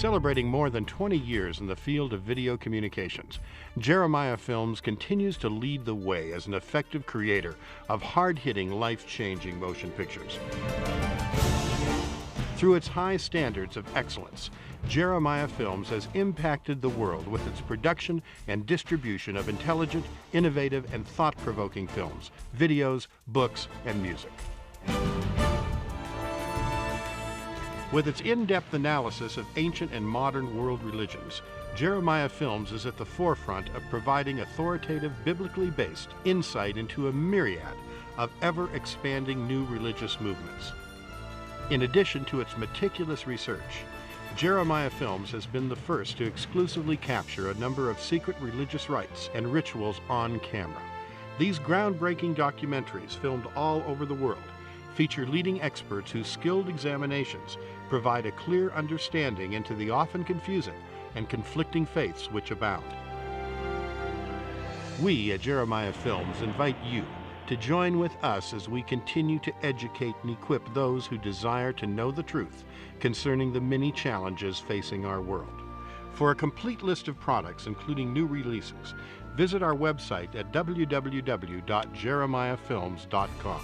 Celebrating more than 20 years in the field of video communications, Jeremiah Films continues to lead the way as an effective creator of hard-hitting, life-changing motion pictures. Through its high standards of excellence, Jeremiah Films has impacted the world with its production and distribution of intelligent, innovative, and thought-provoking films, videos, books, and music. With its in-depth analysis of ancient and modern world religions, Jeremiah Films is at the forefront of providing authoritative, biblically based insight into a myriad of ever-expanding new religious movements. In addition to its meticulous research, Jeremiah Films has been the first to exclusively capture a number of secret religious rites and rituals on camera. These groundbreaking documentaries, filmed all over the world, feature leading experts whose skilled examinations provide a clear understanding into the often confusing and conflicting faiths which abound. We at Jeremiah Films invite you to join with us as we continue to educate and equip those who desire to know the truth concerning the many challenges facing our world. For a complete list of products, including new releases, visit our website at www.jeremiahfilms.com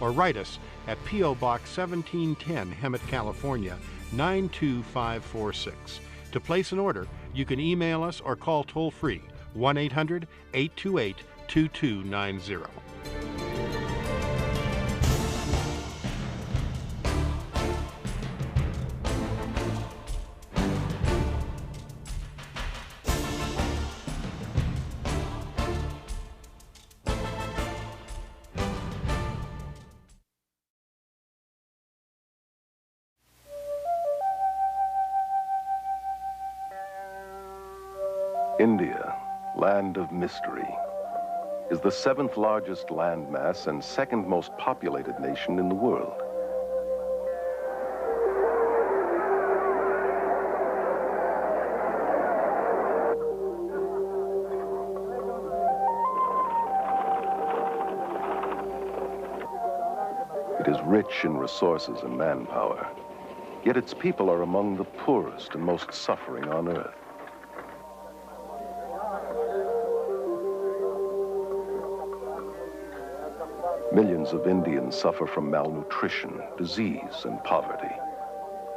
or write us at P.O. Box 1710, Hemet, California, 92546. To place an order, you can email us or call toll-free 1-800-828-2290. India, land of mystery, is the 7th largest landmass and 2nd most populated nation in the world. It is rich in resources and manpower, yet its people are among the poorest and most suffering on earth. Millions of Indians suffer from malnutrition, disease, and poverty.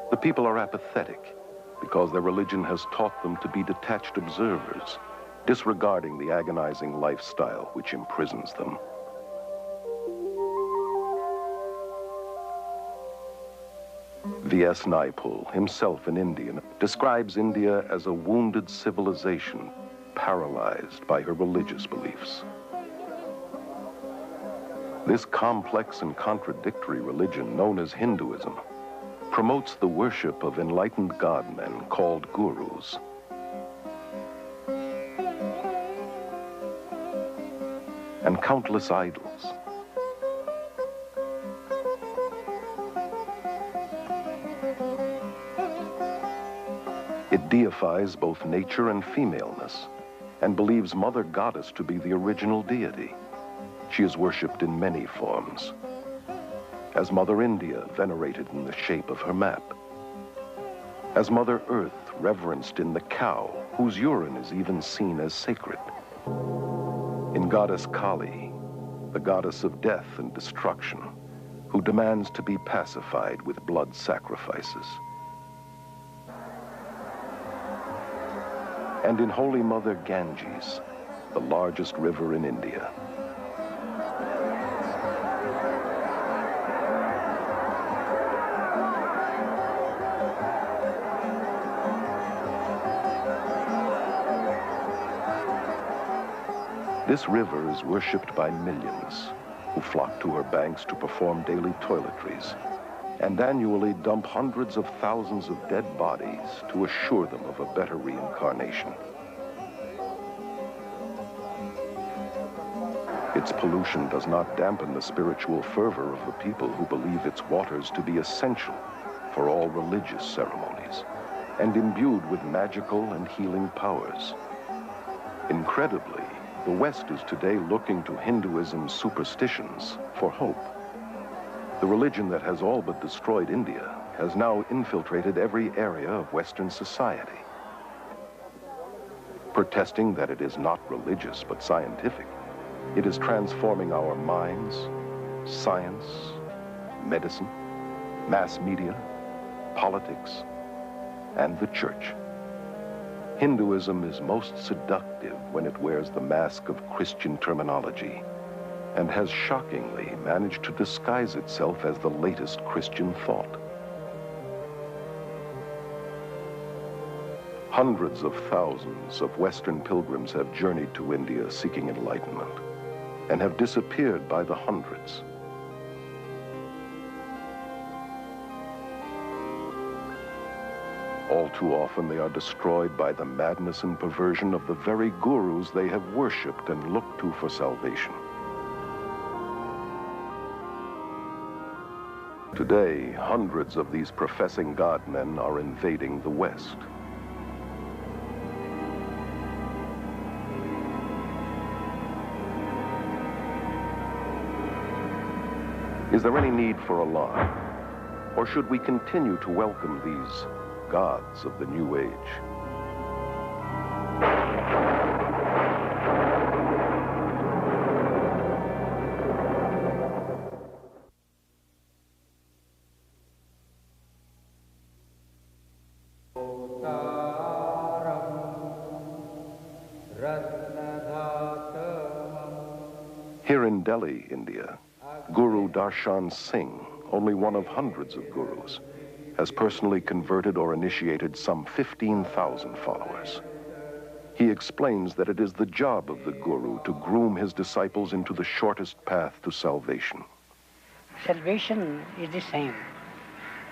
The people are apathetic because their religion has taught them to be detached observers, disregarding the agonizing lifestyle which imprisons them. V.S. Naipaul, himself an Indian, describes India as a wounded civilization paralyzed by her religious beliefs. This complex and contradictory religion, known as Hinduism, promotes the worship of enlightened god-men called gurus. And countless idols. It deifies both nature and femaleness, and believes Mother Goddess to be the original deity. She is worshipped in many forms, as Mother India, venerated in the shape of her map, as Mother Earth, reverenced in the cow, whose urine is even seen as sacred, in Goddess Kali, the goddess of death and destruction, who demands to be pacified with blood sacrifices, and in Holy Mother Ganges, the largest river in India. This river is worshipped by millions who flock to her banks to perform daily toiletries and annually dump hundreds of thousands of dead bodies to assure them of a better reincarnation. Its pollution does not dampen the spiritual fervor of the people who believe its waters to be essential for all religious ceremonies and imbued with magical and healing powers. Incredibly, the West is today looking to Hinduism's superstitions for hope. The religion that has all but destroyed India has now infiltrated every area of Western society. Protesting that it is not religious but scientific, it is transforming our minds, science, medicine, mass media, politics, and the church. Hinduism is most seductive when it wears the mask of Christian terminology and has shockingly managed to disguise itself as the latest Christian thought. Hundreds of thousands of Western pilgrims have journeyed to India seeking enlightenment and have disappeared by the hundreds. All too often they are destroyed by the madness and perversion of the very gurus they have worshipped and looked to for salvation. Today, hundreds of these professing God-men are invading the West. Is there any need for alarm? Or should we continue to welcome these gods of the New Age? Here in Delhi, India, Guru Darshan Singh, only one of hundreds of gurus, has personally converted or initiated some 15,000 followers. He explains that it is the job of the guru to groom his disciples into the shortest path to salvation. Salvation is the same,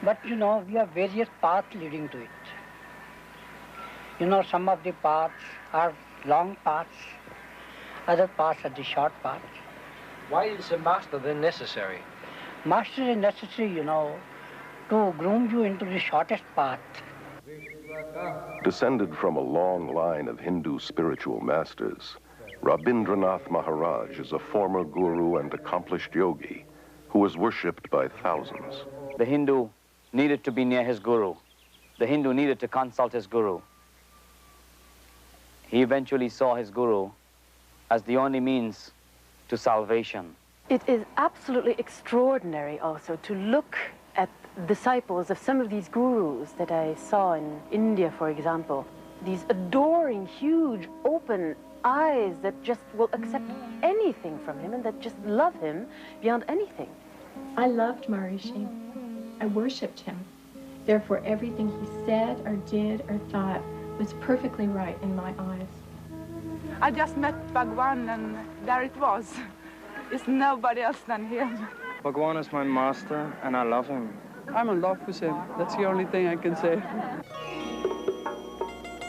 but we have various paths leading to it. Some of the paths are long paths, other paths are the short paths. Why is a master then necessary? Master is necessary, to groom you into the shortest path. Descended from a long line of Hindu spiritual masters, Rabindranath Maharaj is a former guru and accomplished yogi who was worshipped by thousands. The Hindu needed to be near his guru. The Hindu needed to consult his guru. He eventually saw his guru as the only means to salvation. It is absolutely extraordinary also to look at disciples of some of these gurus that I saw in India, for example. These adoring, huge, open eyes that just will accept anything from him and that just love him beyond anything. I loved Maharishi. I worshipped him. Therefore, everything he said or did or thought was perfectly right in my eyes. I just met Bhagwan and there it was. It's nobody else than him. Bhagwan is my master and I love him. I'm in love with him. That's the only thing I can say.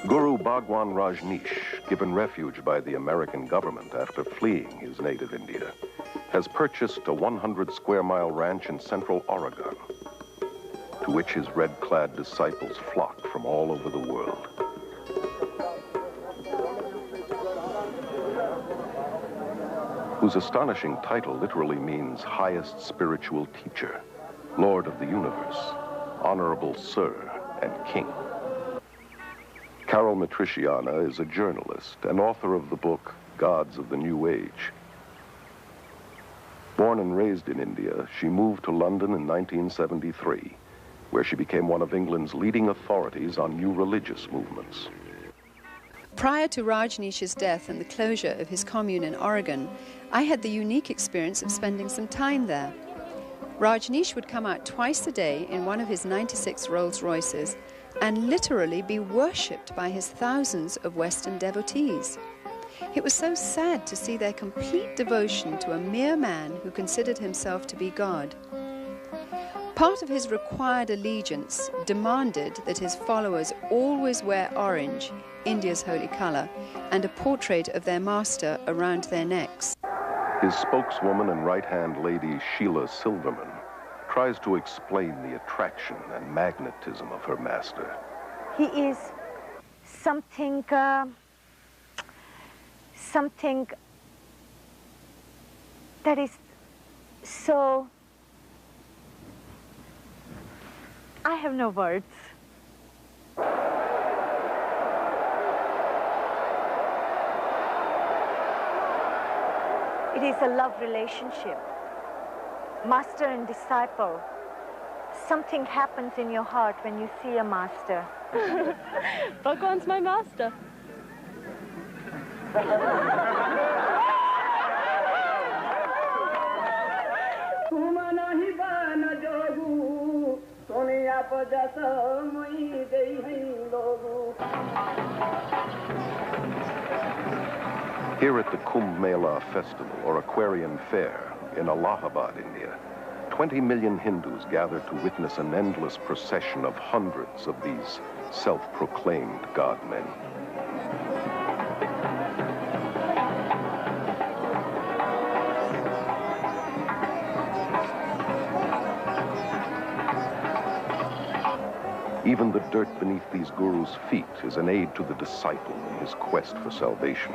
Guru Bhagwan Rajneesh, given refuge by the American government after fleeing his native India, has purchased a 100-square-mile ranch in central Oregon, to which his red-clad disciples flock from all over the world. Whose astonishing title literally means highest spiritual teacher, Lord of the universe, Honorable Sir, and King. Carol Matriciana is a journalist and author of the book Gods of the New Age. Born and raised in India, she moved to London in 1973, where she became one of England's leading authorities on new religious movements. Prior to Rajneesh's death and the closure of his commune in Oregon, I had the unique experience of spending some time there. Rajneesh would come out twice a day in one of his 96 Rolls Royces and literally be worshipped by his thousands of Western devotees. It was so sad to see their complete devotion to a mere man who considered himself to be God. Part of his required allegiance demanded that his followers always wear orange, India's holy color, and a portrait of their master around their necks. His spokeswoman and right-hand lady, Sheila Silverman, tries to explain the attraction and magnetism of her master. He is something that is so I have no words. It is a love relationship, master and disciple. Something happens in your heart when you see a master. Bhagwan's my master. Here at the Kumbh Mela Festival, or Aquarium Fair, in Allahabad, India, 20 million Hindus gather to witness an endless procession of hundreds of these self-proclaimed God-men. Even the dirt beneath these gurus' feet is an aid to the disciple in his quest for salvation.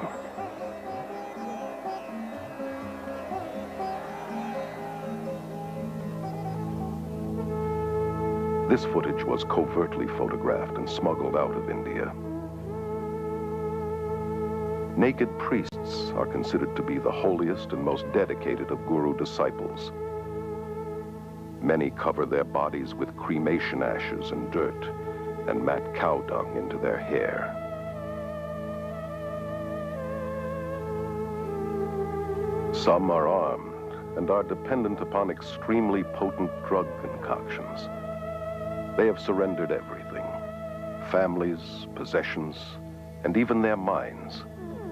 This footage was covertly photographed and smuggled out of India. Naked priests are considered to be the holiest and most dedicated of guru disciples. Many cover their bodies with cremation ashes and dirt and mat cow dung into their hair. Some are armed and are dependent upon extremely potent drug concoctions. They have surrendered everything, families, possessions, and even their minds,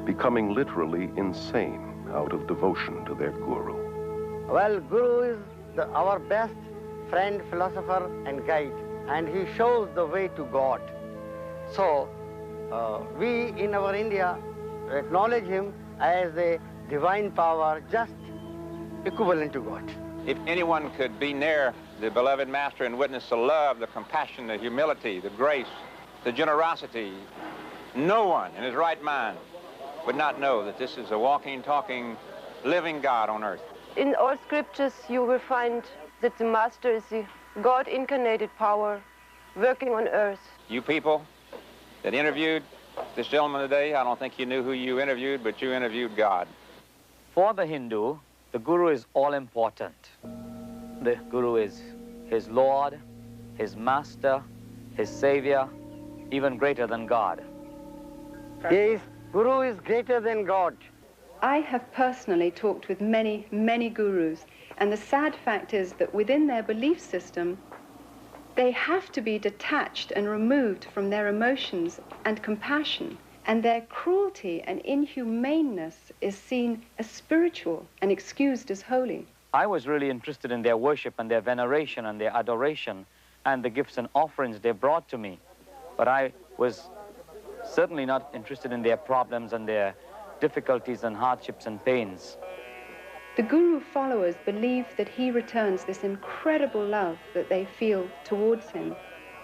becoming literally insane out of devotion to their guru. Well, Guru is our best friend, philosopher, and guide, and he shows the way to God. So, we in our India acknowledge him as a divine power, just equivalent to God. If anyone could be near the beloved Master and witness the love, the compassion, the humility, the grace, the generosity, no one in his right mind would not know that this is a walking, talking, living God on earth. In all scriptures, you will find that the Master is the God-incarnated power working on earth. You people that interviewed this gentleman today, I don't think you knew who you interviewed, but you interviewed God. For the Hindu, the Guru is all-important. The Guru is his Lord, his Master, his Savior, even greater than God. Yes, Guru is greater than God. I have personally talked with many, many gurus, and the sad fact is that within their belief system, they have to be detached and removed from their emotions and compassion, and their cruelty and inhumaneness is seen as spiritual and excused as holy. I was really interested in their worship and their veneration and their adoration and the gifts and offerings they brought to me. But I was certainly not interested in their problems and their difficulties and hardships and pains. The Guru followers believe that he returns this incredible love that they feel towards him.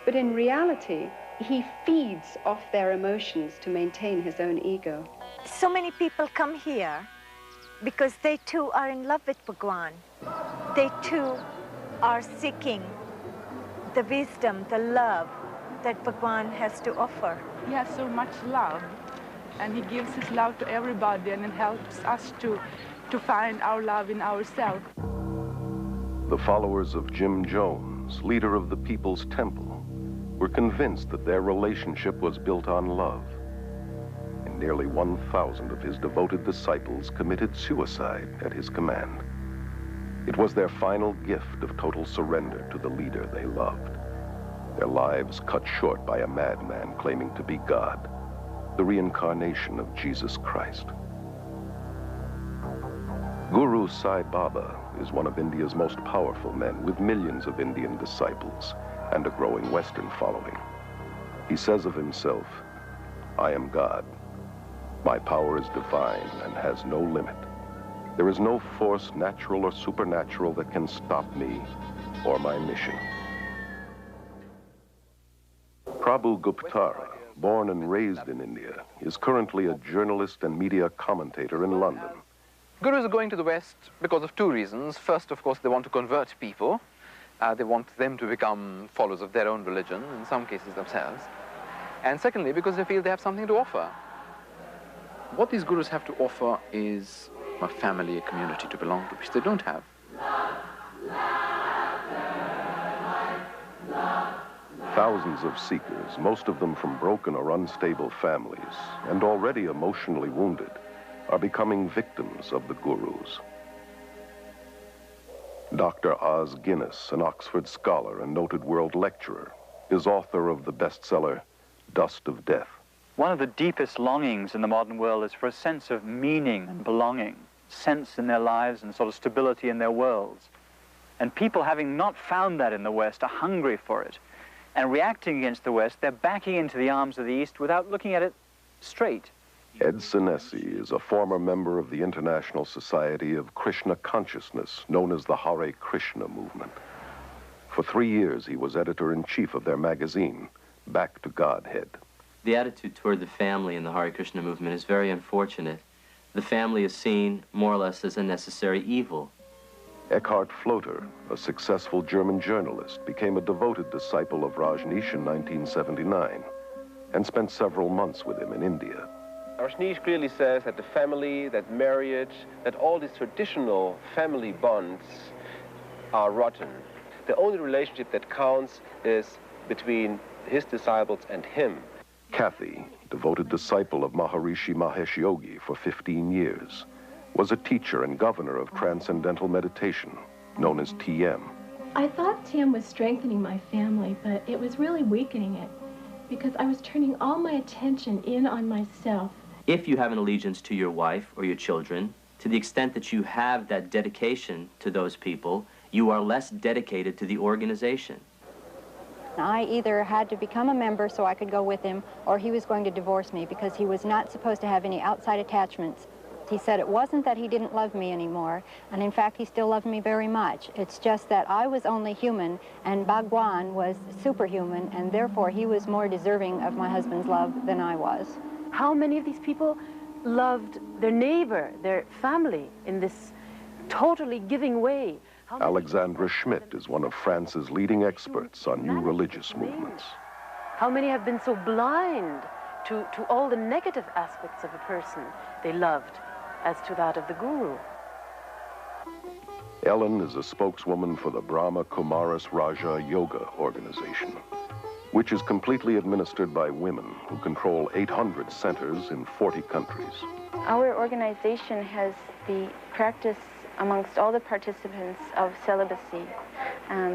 But in reality, he feeds off their emotions to maintain his own ego. So many people come here because they too are in love with Bhagwan. They too are seeking the wisdom, the love that Bhagwan has to offer. He has so much love, and he gives his love to everybody, and it helps us to find our love in ourselves. The followers of Jim Jones, leader of the People's Temple, were convinced that their relationship was built on love. And nearly 1,000 of his devoted disciples committed suicide at his command. It was their final gift of total surrender to the leader they loved. Their lives cut short by a madman claiming to be God, the reincarnation of Jesus Christ. Guru Sai Baba is one of India's most powerful men, with millions of Indian disciples and a growing Western following. He says of himself, "I am God. My power is divine and has no limit. There is no force, natural or supernatural, that can stop me or my mission." Prabhu Guptara, born and raised in India, is currently a journalist and media commentator in London. Gurus are going to the West because of two reasons. First, of course, they want to convert people. They want them to become followers of their own religion, in some cases themselves. And secondly, because they feel they have something to offer. What these gurus have to offer is a family, a community to belong to, which they don't have. Thousands of seekers, most of them from broken or unstable families, and already emotionally wounded, are becoming victims of the gurus. Dr. Os Guinness, an Oxford scholar and noted world lecturer, is author of the bestseller, Dust of Death. One of the deepest longings in the modern world is for a sense of meaning and belonging, sense in their lives and sort of stability in their worlds. And people, having not found that in the West, are hungry for it. And reacting against the West, they're backing into the arms of the East without looking at it straight. Ed Senesi is a former member of the International Society of Krishna Consciousness, known as the Hare Krishna movement. For 3 years, he was editor-in-chief of their magazine, Back to Godhead. The attitude toward the family in the Hare Krishna movement is very unfortunate. The family is seen more or less as a necessary evil. Eckhart Floater, a successful German journalist, became a devoted disciple of Rajneesh in 1979 and spent several months with him in India. Rajneesh clearly says that the family, that marriage, that all these traditional family bonds are rotten. The only relationship that counts is between his disciples and him. Kathy, devoted disciple of Maharishi Mahesh Yogi for 15 years, was a teacher and governor of Transcendental Meditation, known as TM. I thought Tim was strengthening my family, but it was really weakening it because I was turning all my attention in on myself. If you have an allegiance to your wife or your children, to the extent that you have that dedication to those people, you are less dedicated to the organization. I either had to become a member so I could go with him, or he was going to divorce me because he was not supposed to have any outside attachments. He said it wasn't that he didn't love me anymore, and in fact he still loved me very much. It's just that I was only human and Bhagwan was superhuman, and therefore he was more deserving of my husband's love than I was. How many of these people loved their neighbor, their family, in this totally giving way? Alexandra Schmidt is one of France's leading experts on new religious movements. How many have been so blind to all the negative aspects of a person they loved as to that of the guru? Ellen is a spokeswoman for the Brahma Kumaris Raja Yoga organization, which is completely administered by women who control 800 centers in 40 countries. Our organization has the practice amongst all the participants of celibacy,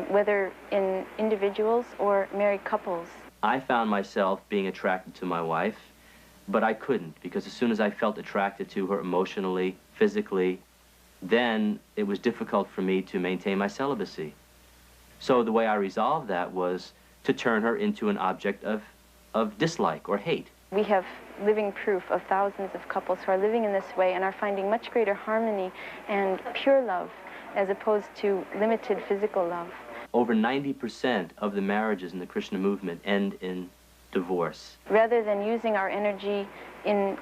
whether in individuals or married couples. I found myself being attracted to my wife, but I couldn't, because as soon as I felt attracted to her emotionally, physically, then it was difficult for me to maintain my celibacy. So the way I resolved that was to turn her into an object of dislike or hate. We have living proof of thousands of couples who are living in this way and are finding much greater harmony and pure love as opposed to limited physical love. Over 90% of the marriages in the Krishna movement end in divorce. Rather than using our energy in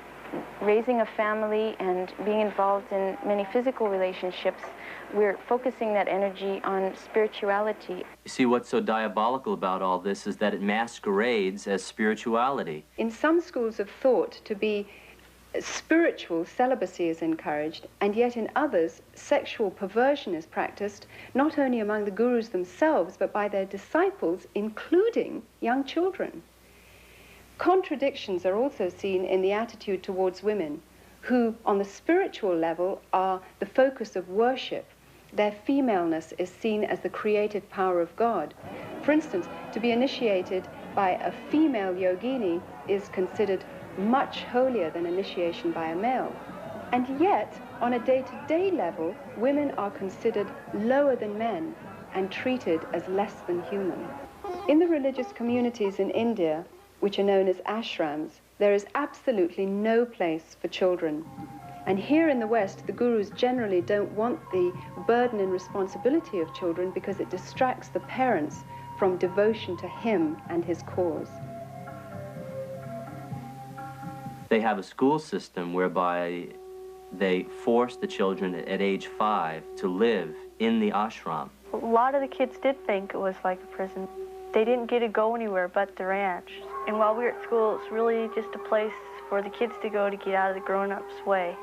raising a family and being involved in many physical relationships, we're focusing that energy on spirituality. You see, what's so diabolical about all this is that it masquerades as spirituality. In some schools of thought, to be spiritual, celibacy is encouraged, and yet in others, sexual perversion is practiced, not only among the gurus themselves, but by their disciples, including young children. Contradictions are also seen in the attitude towards women, who, on the spiritual level, are the focus of worship. Their femaleness is seen as the creative power of God. For instance, to be initiated by a female yogini is considered much holier than initiation by a male. And yet, on a day-to-day level, women are considered lower than men and treated as less than human. In the religious communities in India, which are known as ashrams, there is absolutely no place for children. And here in the West, the gurus generally don't want the burden and responsibility of children because it distracts the parents from devotion to him and his cause. They have a school system whereby they force the children at age 5 to live in the ashram. A lot of the kids did think it was like a prison. They didn't get to go anywhere but the ranch. And while we were at school, it's really just a place for the kids to go to get out of the grown-ups' way.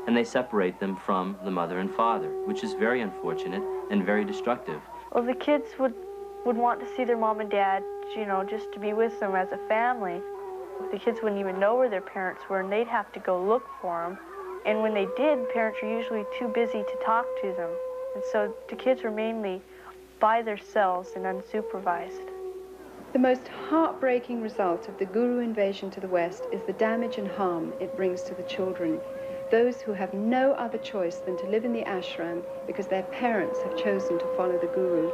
And they separate them from the mother and father, which is very unfortunate and very destructive. Well, the kids would want to see their mom and dad, you know, just to be with them as a family. The kids wouldn't even know where their parents were, and they'd have to go look for them. And when they did, parents were usually too busy to talk to them. And so the kids were mainly by themselves and unsupervised. The most heartbreaking result of the Guru invasion to the West is the damage and harm it brings to the children, those who have no other choice than to live in the ashram because their parents have chosen to follow the Guru.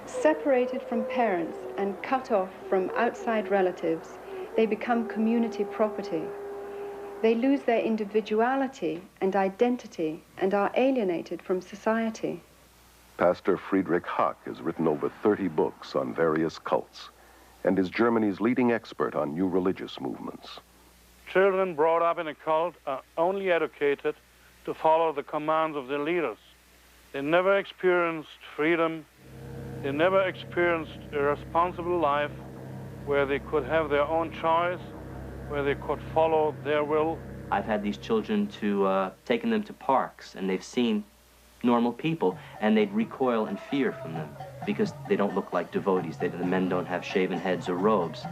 Separated from parents and cut off from outside relatives, they become community property. They lose their individuality and identity and are alienated from society. Pastor Friedrich Hack has written over 30 books on various cults and is Germany's leading expert on new religious movements. Children brought up in a cult are only educated to follow the commands of their leaders. They never experienced freedom. They never experienced a responsible life where they could have their own choice, where they could follow their will. I've had these children taken them to parks, and they've seen normal people, and they'd recoil in fear from them because they don't look like devotees. The men don't have shaven heads or robes.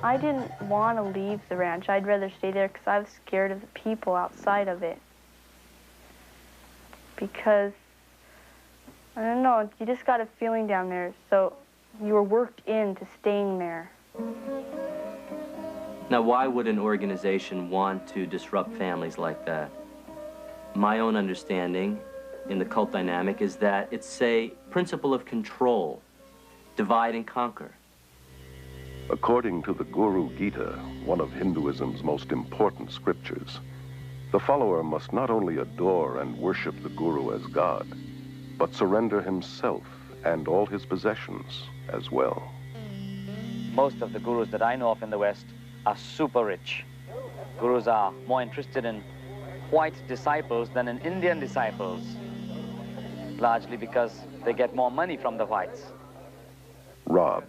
I didn't want to leave the ranch. I'd rather stay there because I was scared of the people outside of it. Because, I don't know, you just got a feeling down there, so you were worked into staying there. Now, why would an organization want to disrupt families like that? My own understanding in the cult dynamic is that it's a principle of control, divide and conquer. According to the Guru Gita, one of Hinduism's most important scriptures, the follower must not only adore and worship the Guru as God, but surrender himself and all his possessions as well. Most of the gurus that I know of in the West are super rich. Gurus are more interested in white disciples than in Indian disciples, largely because they get more money from the whites. Rob,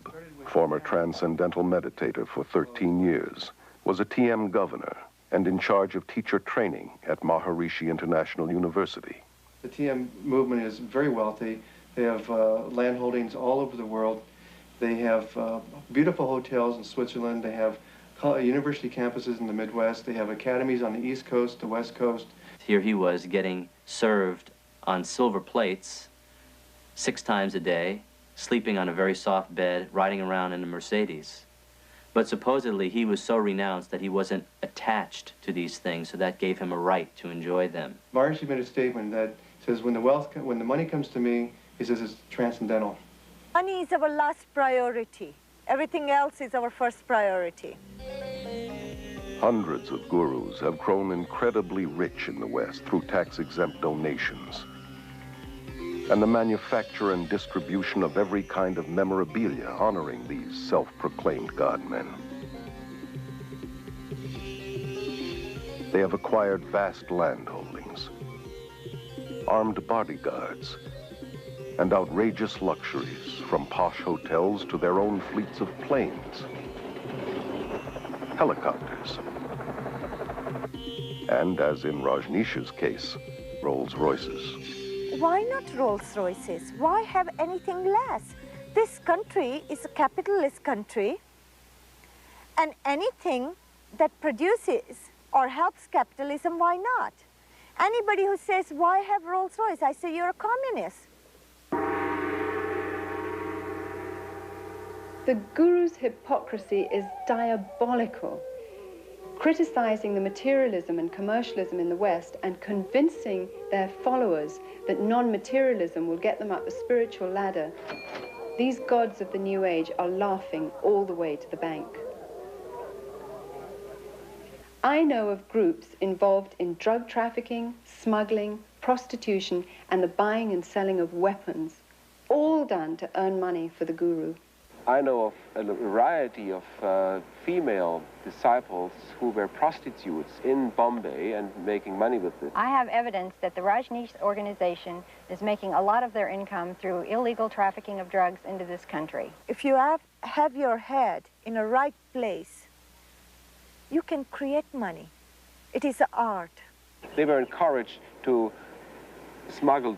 former transcendental meditator for 13 years, was a TM governor and in charge of teacher training at Maharishi International University. The TM movement is very wealthy. They have land holdings all over the world. They have beautiful hotels in Switzerland. They have university campuses in the Midwest. They have academies on the East Coast, the West Coast. Here he was getting served on silver plates 6 times a day, sleeping on a very soft bed, riding around in a Mercedes. But supposedly he was so renounced that he wasn't attached to these things, so that gave him a right to enjoy them. Maharishi made a statement that says, when the money comes to me, he says it's transcendental. Money is our last priority. Everything else is our first priority. Hundreds of gurus have grown incredibly rich in the West through tax-exempt donations and the manufacture and distribution of every kind of memorabilia honoring these self-proclaimed God-men. They have acquired vast land holdings, armed bodyguards, and outrageous luxuries, from posh hotels to their own fleets of planes, helicopters, and, as in Rajneesh's case, Rolls-Royces. Why not Rolls-Royces? Why have anything less? This country is a capitalist country, and anything that produces or helps capitalism, why not? Anybody who says, why have Rolls-Royce? I say, you're a communist. The Guru's hypocrisy is diabolical, criticizing the materialism and commercialism in the West and convincing their followers that non-materialism will get them up the spiritual ladder. These gods of the New Age are laughing all the way to the bank. I know of groups involved in drug trafficking, smuggling, prostitution, and the buying and selling of weapons, all done to earn money for the Guru. I know of a variety of female disciples who were prostitutes in Bombay and making money with it. I have evidence that the Rajneesh organization is making a lot of their income through illegal trafficking of drugs into this country. If you have your head in a right place, you can create money. It is an art. They were encouraged to smuggle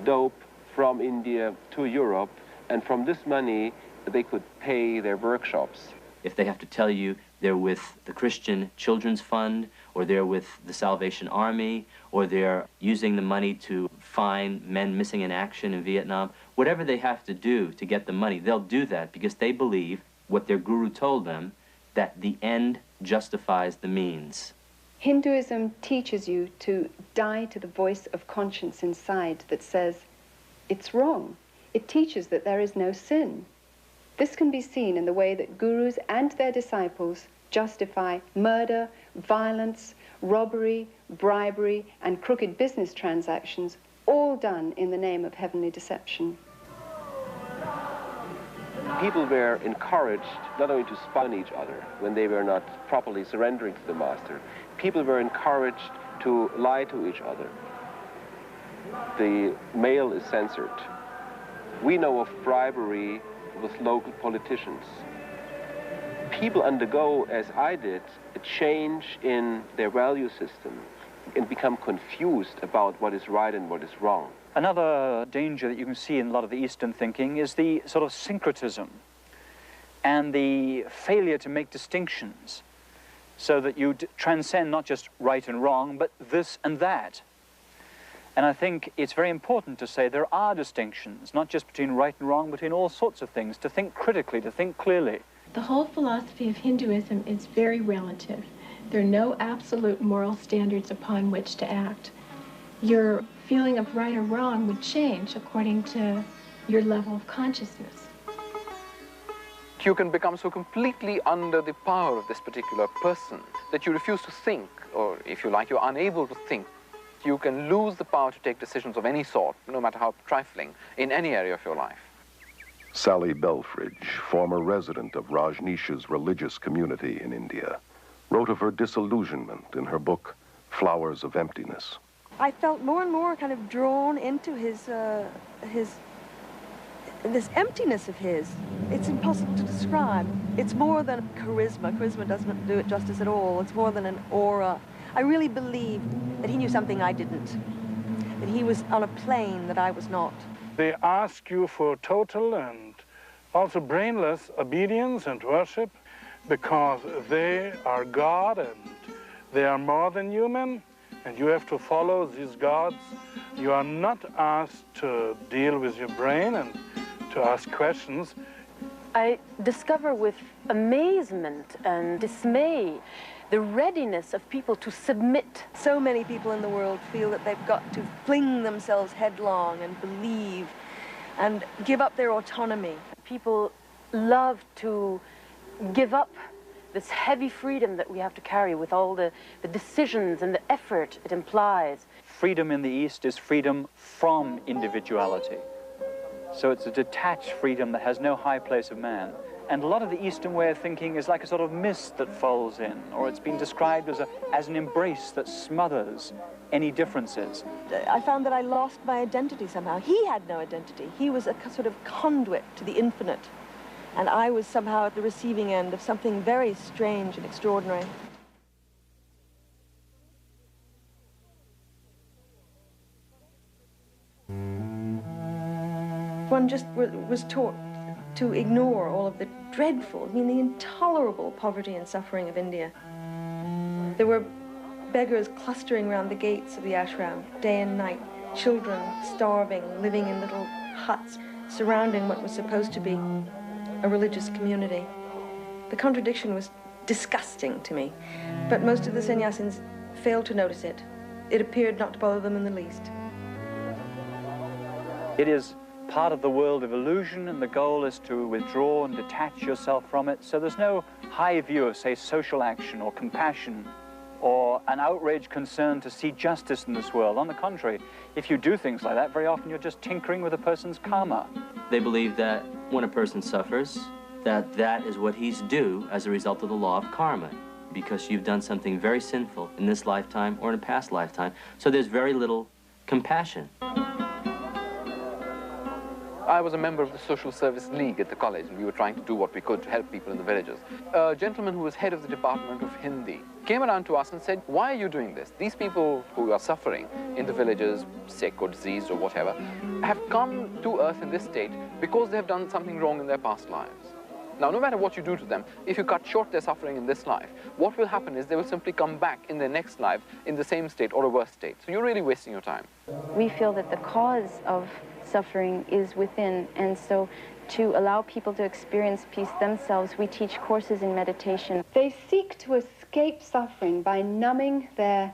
dope from India to Europe, and from this money they could pay their workshops. If they have to tell you they're with the Christian Children's Fund, or they're with the Salvation Army, or they're using the money to find men missing in action in Vietnam, whatever they have to do to get the money, they'll do that because they believe what their guru told them, that the end justifies the means. Hinduism teaches you to die to the voice of conscience inside that says, it's wrong. It teaches that there is no sin. This can be seen in the way that gurus and their disciples justify murder, violence, robbery, bribery, and crooked business transactions, all done in the name of heavenly deception. People were encouraged not only to spy on each other when they were not properly surrendering to the master, people were encouraged to lie to each other. The mail is censored. We know of bribery with local politicians. People undergo, as I did, a change in their value system and become confused about what is right and what is wrong. Another danger that you can see in a lot of the Eastern thinking is the sort of syncretism and the failure to make distinctions so that you transcend not just right and wrong, but this and that. And I think it's very important to say there are distinctions, not just between right and wrong, but between all sorts of things, to think critically, to think clearly. The whole philosophy of Hinduism is very relative. There are no absolute moral standards upon which to act. Your feeling of right or wrong would change according to your level of consciousness. You can become so completely under the power of this particular person that you refuse to think, or if you like, you're unable to think. You can lose the power to take decisions of any sort, no matter how trifling, in any area of your life. Sally Belfridge, former resident of Rajneesh's religious community in India, wrote of her disillusionment in her book, Flowers of Emptiness. I felt more and more kind of drawn into this emptiness of his. It's impossible to describe. It's more than charisma. Charisma doesn't do it justice at all. It's more than an aura. I really believed that he knew something I didn't, that he was on a plane that I was not. They ask you for total and also brainless obedience and worship because they are God and they are more than human, and you have to follow these gods. You are not asked to deal with your brain and to ask questions. I discover with amazement and dismay the readiness of people to submit. So many people in the world feel that they've got to fling themselves headlong and believe and give up their autonomy. People love to give up this heavy freedom that we have to carry with all the decisions and the effort it implies. Freedom in the East is freedom from individuality. So it's a detached freedom that has no high place of man. And a lot of the Eastern way of thinking is like a sort of mist that falls in, or it's been described as an embrace that smothers any differences. I found that I lost my identity somehow. He had no identity. He was a sort of conduit to the infinite. And I was somehow at the receiving end of something very strange and extraordinary. One just was taught to ignore all of the dreadful, the intolerable poverty and suffering of India. There were beggars clustering around the gates of the ashram, day and night, children starving, living in little huts, surrounding what was supposed to be a religious community. The contradiction was disgusting to me, but most of the sannyasins failed to notice it. It appeared not to bother them in the least. It is part of the world of illusion, and the goal is to withdraw and detach yourself from it. So there's no high view of, say, social action or compassion or an outraged concern to see justice in this world. On the contrary, if you do things like that, very often you're just tinkering with a person's karma. They believe that when a person suffers, that that is what he's due as a result of the law of karma, because you've done something very sinful in this lifetime or in a past lifetime. So there's very little compassion. I was a member of the Social Service League at the college, and we were trying to do what we could to help people in the villages. A gentleman who was head of the Department of Hindi came around to us and said, why are you doing this? These people who are suffering in the villages, sick or diseased or whatever, have come to earth in this state because they have done something wrong in their past lives. Now, no matter what you do to them, if you cut short their suffering in this life, what will happen is they will simply come back in their next life in the same state or a worse state. So you're really wasting your time. We feel that the cause of suffering is within, and so to allow people to experience peace themselves, we teach courses in meditation. They seek to escape suffering by numbing their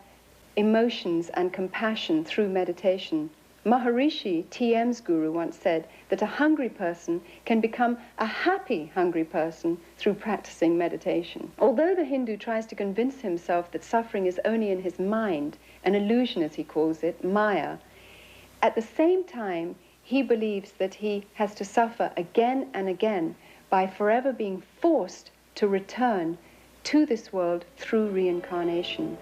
emotions and compassion through meditation. Maharishi, TM's guru, once said that a hungry person can become a happy hungry person through practicing meditation. Although the Hindu tries to convince himself that suffering is only in his mind, an illusion as he calls it, Maya, at the same time he believes that he has to suffer again and again by forever being forced to return to this world through reincarnation.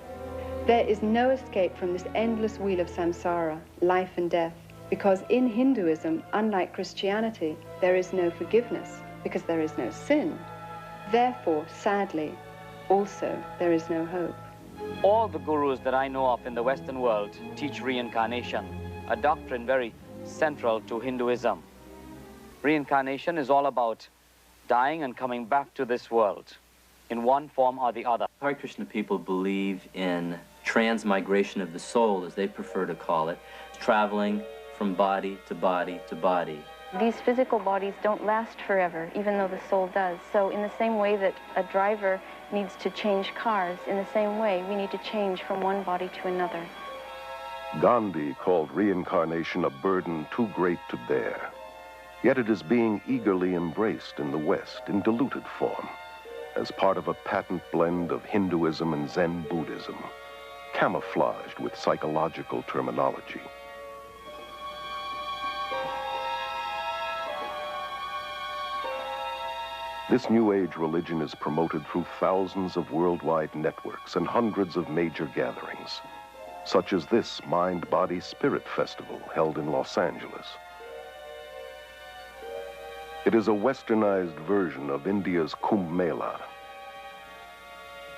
There is no escape from this endless wheel of samsara, life and death, because in Hinduism, unlike Christianity, there is no forgiveness, because there is no sin. Therefore, sadly, also, there is no hope. All the gurus that I know of in the Western world teach reincarnation, a doctrine very central to Hinduism. Reincarnation is all about dying and coming back to this world in one form or the other. Hare Krishna people believe in transmigration of the soul, as they prefer to call it, traveling from body to body to body. These physical bodies don't last forever, even though the soul does. So in the same way that a driver needs to change cars, in the same way we need to change from one body to another. Gandhi called reincarnation a burden too great to bear. Yet it is being eagerly embraced in the West in diluted form, as part of a patent blend of Hinduism and Zen Buddhism, camouflaged with psychological terminology. This New Age religion is promoted through thousands of worldwide networks and hundreds of major gatherings, such as this Mind, Body, Spirit Festival held in Los Angeles. It is a westernized version of India's Kumbh Mela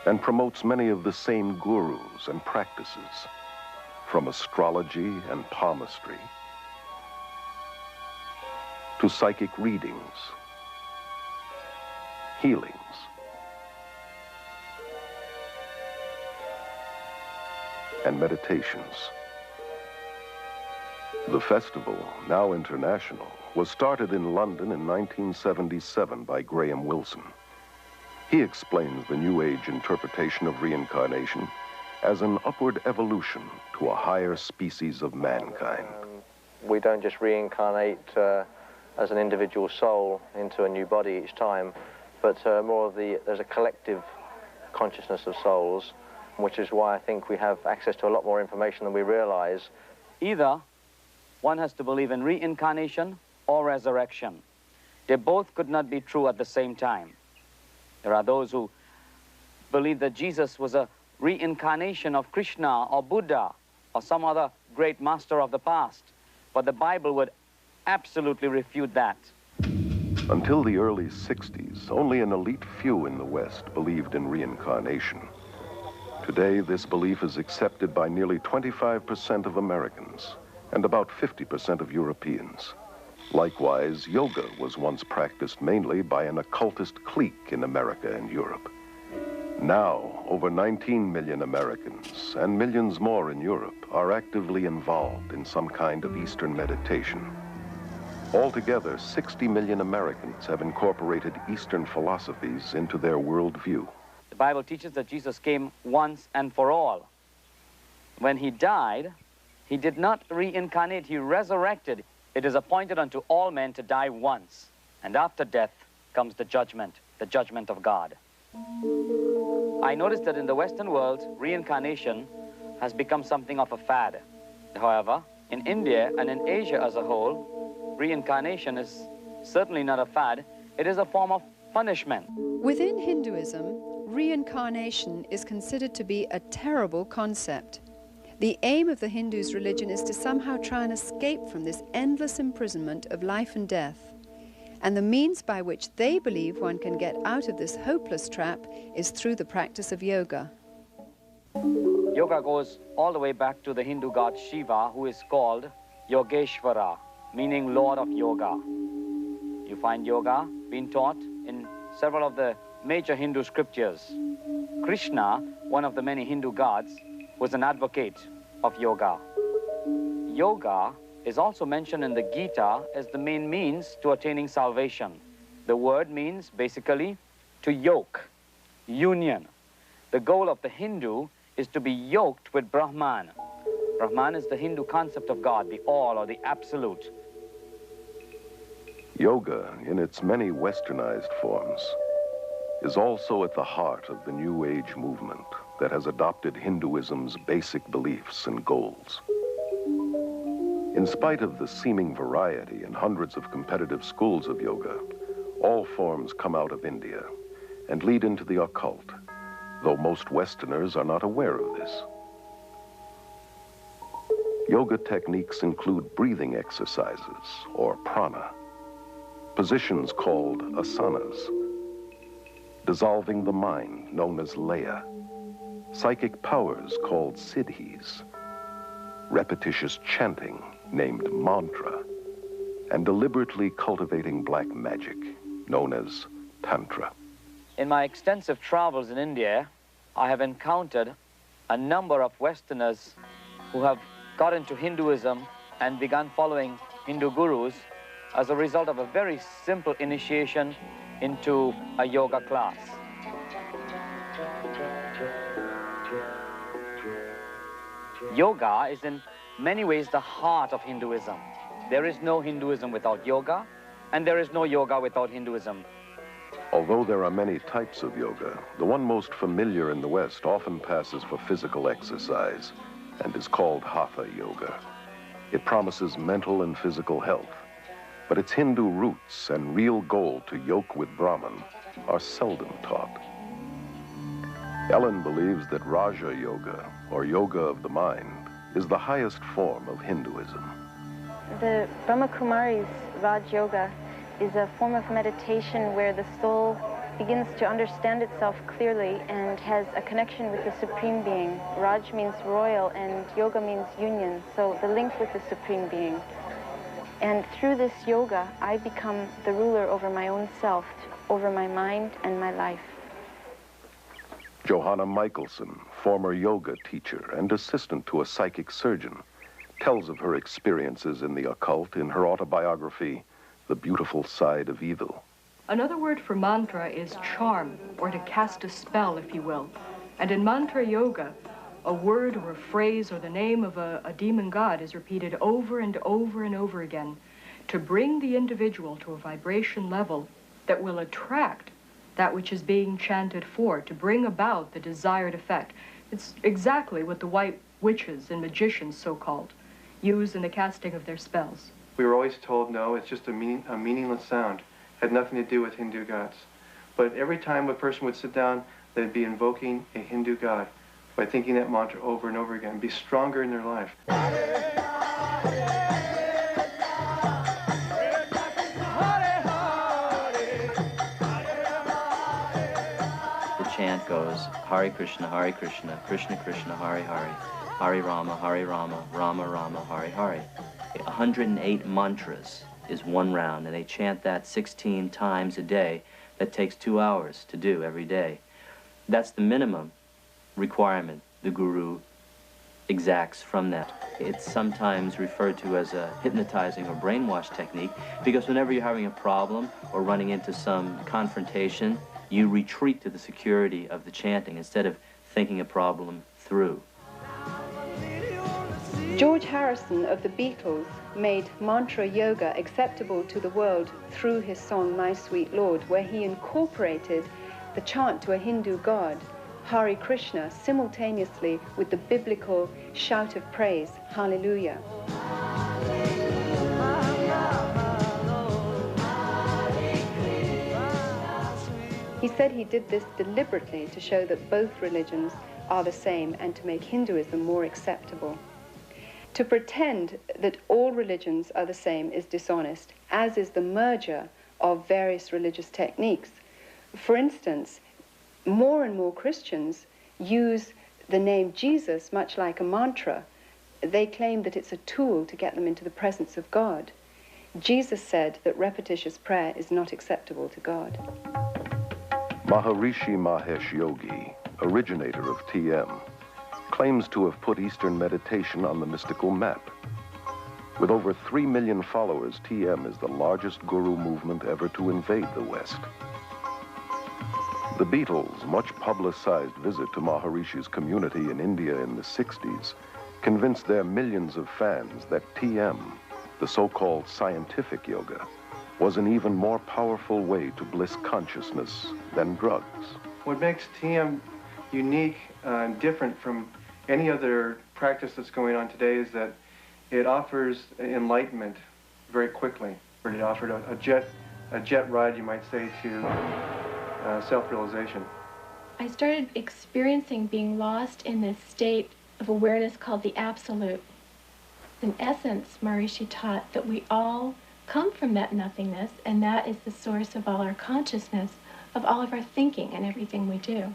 and promotes many of the same gurus and practices, from astrology and palmistry to psychic readings, healings, and meditations. The festival, now international, was started in London in 1977 by Graham Wilson. He explains the New Age interpretation of reincarnation as an upward evolution to a higher species of mankind. We don't just reincarnate as an individual soul into a new body each time, but more of there's a collective consciousness of souls, which is why I think we have access to a lot more information than we realize. Either one has to believe in reincarnation or resurrection. They both could not be true at the same time. There are those who believe that Jesus was a reincarnation of Krishna or Buddha or some other great master of the past, but the Bible would absolutely refute that. Until the early 60s, only an elite few in the West believed in reincarnation. Today, this belief is accepted by nearly 25% of Americans and about 50% of Europeans. Likewise, yoga was once practiced mainly by an occultist clique in America and Europe. Now, over 19 million Americans and millions more in Europe are actively involved in some kind of Eastern meditation. Altogether, 60 million Americans have incorporated Eastern philosophies into their worldview. The Bible teaches that Jesus came once and for all. When he died, he did not reincarnate, he resurrected. It is appointed unto all men to die once, and after death comes the judgment of God. I noticed that in the Western world, reincarnation has become something of a fad. However, in India and in Asia as a whole, reincarnation is certainly not a fad. It is a form of punishment. Within Hinduism, reincarnation is considered to be a terrible concept. The aim of the Hindus' religion is to somehow try and escape from this endless imprisonment of life and death. And the means by which they believe one can get out of this hopeless trap is through the practice of yoga. Yoga goes all the way back to the Hindu god Shiva, who is called Yogeshvara, meaning Lord of Yoga. You find yoga being taught in several of the major Hindu scriptures. Krishna, one of the many Hindu gods, was an advocate of yoga. Yoga is also mentioned in the Gita as the main means to attaining salvation. The word means basically to yoke, union. The goal of the Hindu is to be yoked with Brahman. Brahman is the Hindu concept of God, the all or the absolute. Yoga, in its many westernized forms, is also at the heart of the New Age movement that has adopted Hinduism's basic beliefs and goals. In spite of the seeming variety and hundreds of competitive schools of yoga, all forms come out of India and lead into the occult, though most Westerners are not aware of this. Yoga techniques include breathing exercises, or prana, positions called asanas, dissolving the mind, known as laya, psychic powers called siddhis, repetitious chanting, named mantra, and deliberately cultivating black magic, known as tantra. In my extensive travels in India, I have encountered a number of Westerners who have got into Hinduism and begun following Hindu gurus as a result of a very simple initiation into a yoga class. Yoga is in many ways the heart of Hinduism. There is no Hinduism without yoga, and there is no yoga without Hinduism. Although there are many types of yoga, the one most familiar in the West often passes for physical exercise and is called Hatha Yoga. It promises mental and physical health, but its Hindu roots and real goal to yoke with Brahman are seldom taught. Ellen believes that Raja Yoga, or yoga of the mind, is the highest form of Hinduism. The Brahma Kumari's Raj Yoga is a form of meditation where the soul begins to understand itself clearly and has a connection with the Supreme Being. Raj means royal and yoga means union, so the link with the Supreme Being. And through this yoga, I become the ruler over my own self, over my mind and my life. Johanna Michelson, former yoga teacher and assistant to a psychic surgeon, tells of her experiences in the occult in her autobiography, The Beautiful Side of Evil. Another word for mantra is charm, or to cast a spell, if you will. And in mantra yoga, a word or a phrase or the name of a demon god is repeated over and over and over again to bring the individual to a vibration level that will attract that which is being chanted for, to bring about the desired effect. It's exactly what the white witches and magicians, so-called, use in the casting of their spells. We were always told, no, it's just a meaningless sound. Had nothing to do with Hindu gods. But every time a person would sit down, they'd be invoking a Hindu god by thinking that mantra over and over again, be stronger in their life. The chant goes, Hare Krishna, Krishna Krishna, Hare Hare, Hare Rama, Rama Rama, Hare Hare. 108 mantras is one round, and they chant that 16 times a day. That takes 2 hours to do every day. That's the minimum requirement the guru exacts from that. It's sometimes referred to as a hypnotizing or brainwash technique, because whenever you're having a problem or running into some confrontation, you retreat to the security of the chanting instead of thinking a problem through. George Harrison of the Beatles made mantra yoga acceptable to the world through his song My Sweet Lord, where he incorporated the chant to a Hindu god, Hare Krishna, simultaneously with the biblical shout of praise, Hallelujah. He said he did this deliberately to show that both religions are the same and to make Hinduism more acceptable. To pretend that all religions are the same is dishonest, as is the merger of various religious techniques. For instance, more and more Christians use the name Jesus much like a mantra. They claim that it's a tool to get them into the presence of God. Jesus said that repetitious prayer is not acceptable to God. Maharishi Mahesh Yogi, originator of TM, claims to have put Eastern meditation on the mystical map. With over 3 million followers, TM is the largest guru movement ever to invade the West. The Beatles' much publicized visit to Maharishi's community in India in the 60s convinced their millions of fans that TM, the so-called scientific yoga, was an even more powerful way to bliss consciousness than drugs. What makes TM unique and different from any other practice that's going on today is that it offers enlightenment very quickly. It offered a jet ride, you might say, to self-realization. I started experiencing being lost in this state of awareness called the Absolute. In essence, Maharishi taught that we all come from that nothingness, and that is the source of all our consciousness, of all of our thinking and everything we do.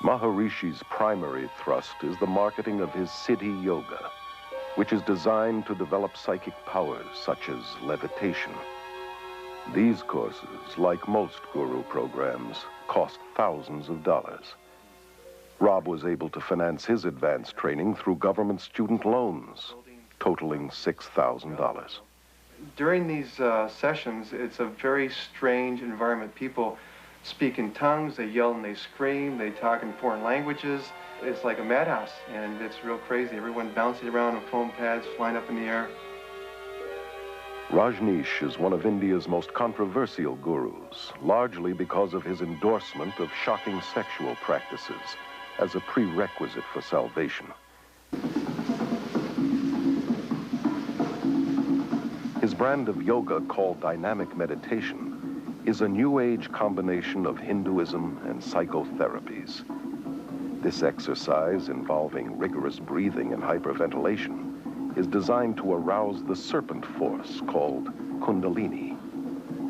Maharishi's primary thrust is the marketing of his Siddhi Yoga, which is designed to develop psychic powers such as levitation. These courses, like most guru programs, cost thousands of dollars. Rob was able to finance his advanced training through government student loans, totaling $6,000. During these sessions, it's a very strange environment. People speak in tongues, they yell and they scream, they talk in foreign languages. It's like a madhouse, and it's real crazy. Everyone bouncing around on foam pads, flying up in the air. Rajneesh is one of India's most controversial gurus, largely because of his endorsement of shocking sexual practices as a prerequisite for salvation. His brand of yoga, called dynamic meditation, is a New Age combination of Hinduism and psychotherapies. This exercise, involving rigorous breathing and hyperventilation, is designed to arouse the serpent force called Kundalini,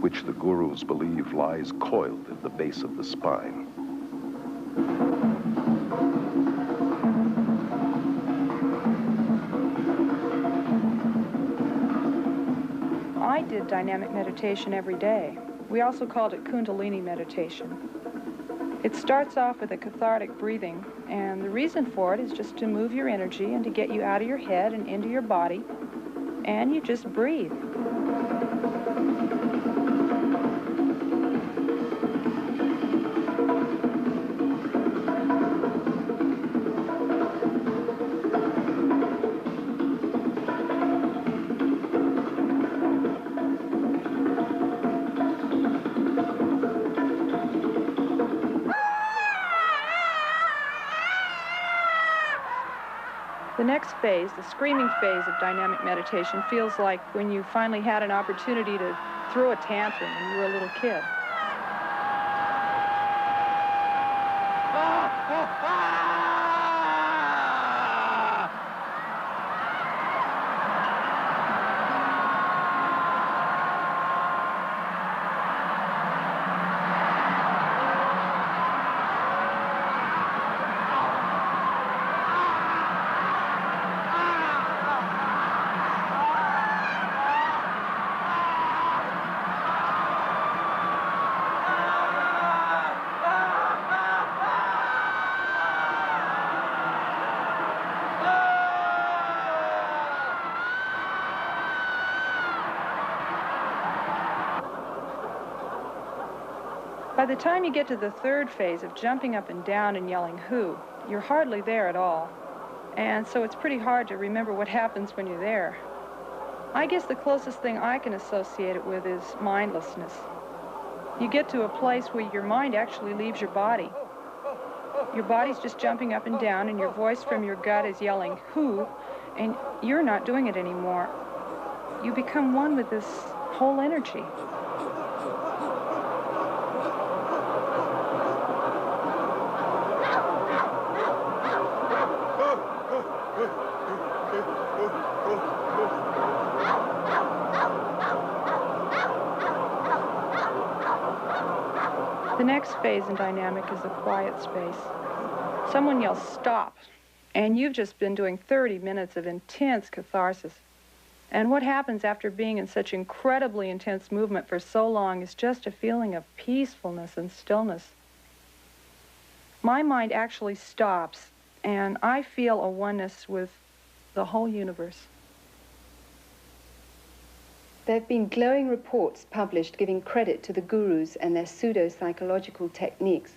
which the gurus believe lies coiled at the base of the spine. I did dynamic meditation every day. We also called it Kundalini meditation. It starts off with a cathartic breathing, and the reason for it is just to move your energy and to get you out of your head and into your body, and you just breathe. The next phase, the screaming phase of dynamic meditation, feels like when you finally had an opportunity to throw a tantrum when you were a little kid. By the time you get to the third phase of jumping up and down and yelling "Who," you're hardly there at all. And so it's pretty hard to remember what happens when you're there. I guess the closest thing I can associate it with is mindlessness. You get to a place where your mind actually leaves your body. Your body's just jumping up and down, and your voice from your gut is yelling "Who," and you're not doing it anymore. You become one with this whole energy. The next phase in dynamic is the quiet space. Someone yells, "Stop," and you've just been doing 30 minutes of intense catharsis. And what happens after being in such incredibly intense movement for so long is just a feeling of peacefulness and stillness. My mind actually stops, and I feel a oneness with the whole universe. There have been glowing reports published giving credit to the gurus and their pseudo-psychological techniques,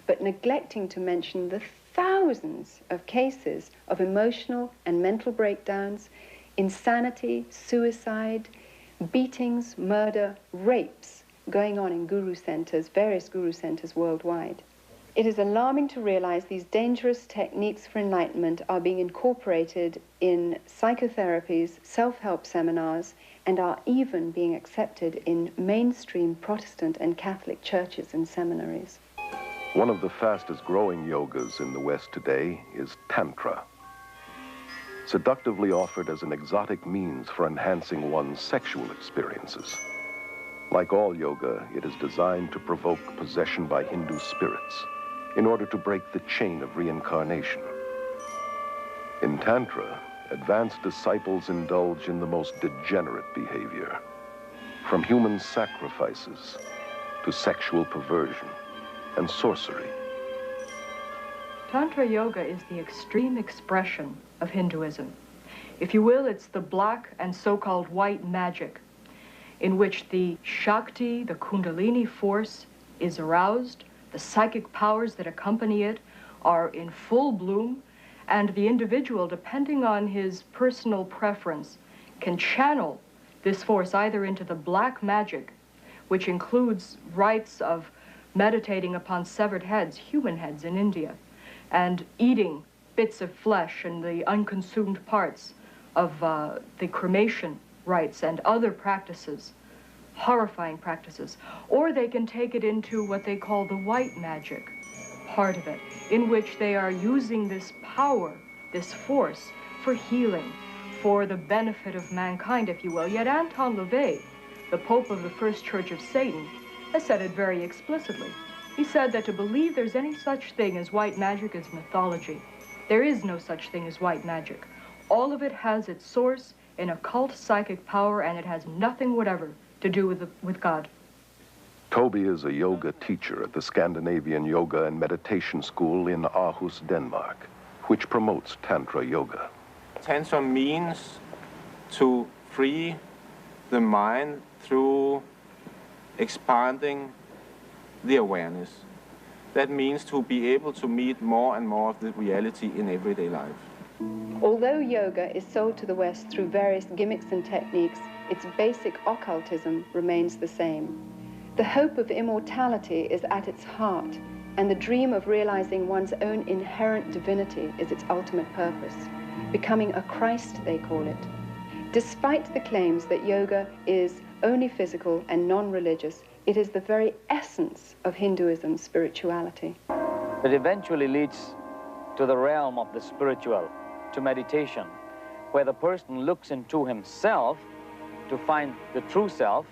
but neglecting to mention the thousands of cases of emotional and mental breakdowns, insanity, suicide, beatings, murder, rapes going on in guru centers, various guru centers worldwide. It is alarming to realize these dangerous techniques for enlightenment are being incorporated in psychotherapies, self-help seminars, and are even being accepted in mainstream Protestant and Catholic churches and seminaries. One of the fastest growing yogas in the West today is Tantra. Seductively offered as an exotic means for enhancing one's sexual experiences. Like all yoga, it is designed to provoke possession by Hindu spirits in order to break the chain of reincarnation. In Tantra, advanced disciples indulge in the most degenerate behavior, from human sacrifices to sexual perversion and sorcery. Tantra Yoga is the extreme expression of Hinduism. If you will, it's the black and so-called white magic, in which the Shakti, the Kundalini force, is aroused, the psychic powers that accompany it are in full bloom, and the individual, depending on his personal preference, can channel this force either into the black magic, which includes rites of meditating upon severed heads, human heads in India, and eating bits of flesh and the unconsumed parts of the cremation rites and other practices, horrifying practices. Or they can take it into what they call the white magic part of it, in which they are using this power, this force, for healing, for the benefit of mankind, if you will. Yet Anton LaVey, the Pope of the First Church of Satan, has said it very explicitly. He said that to believe there's any such thing as white magic is mythology. There is no such thing as white magic. All of it has its source in occult psychic power, and it has nothing whatever to do with God. Toby is a yoga teacher at the Scandinavian Yoga and Meditation School in Aarhus, Denmark, which promotes Tantra Yoga. Tantra means to free the mind through expanding the awareness. That means to be able to meet more and more of the reality in everyday life. Although yoga is sold to the West through various gimmicks and techniques, its basic occultism remains the same. The hope of immortality is at its heart, and the dream of realizing one's own inherent divinity is its ultimate purpose. Becoming a Christ, they call it. Despite the claims that yoga is only physical and non-religious, it is the very essence of Hinduism's spirituality. It eventually leads to the realm of the spiritual, to meditation, where the person looks into himself to find the true self,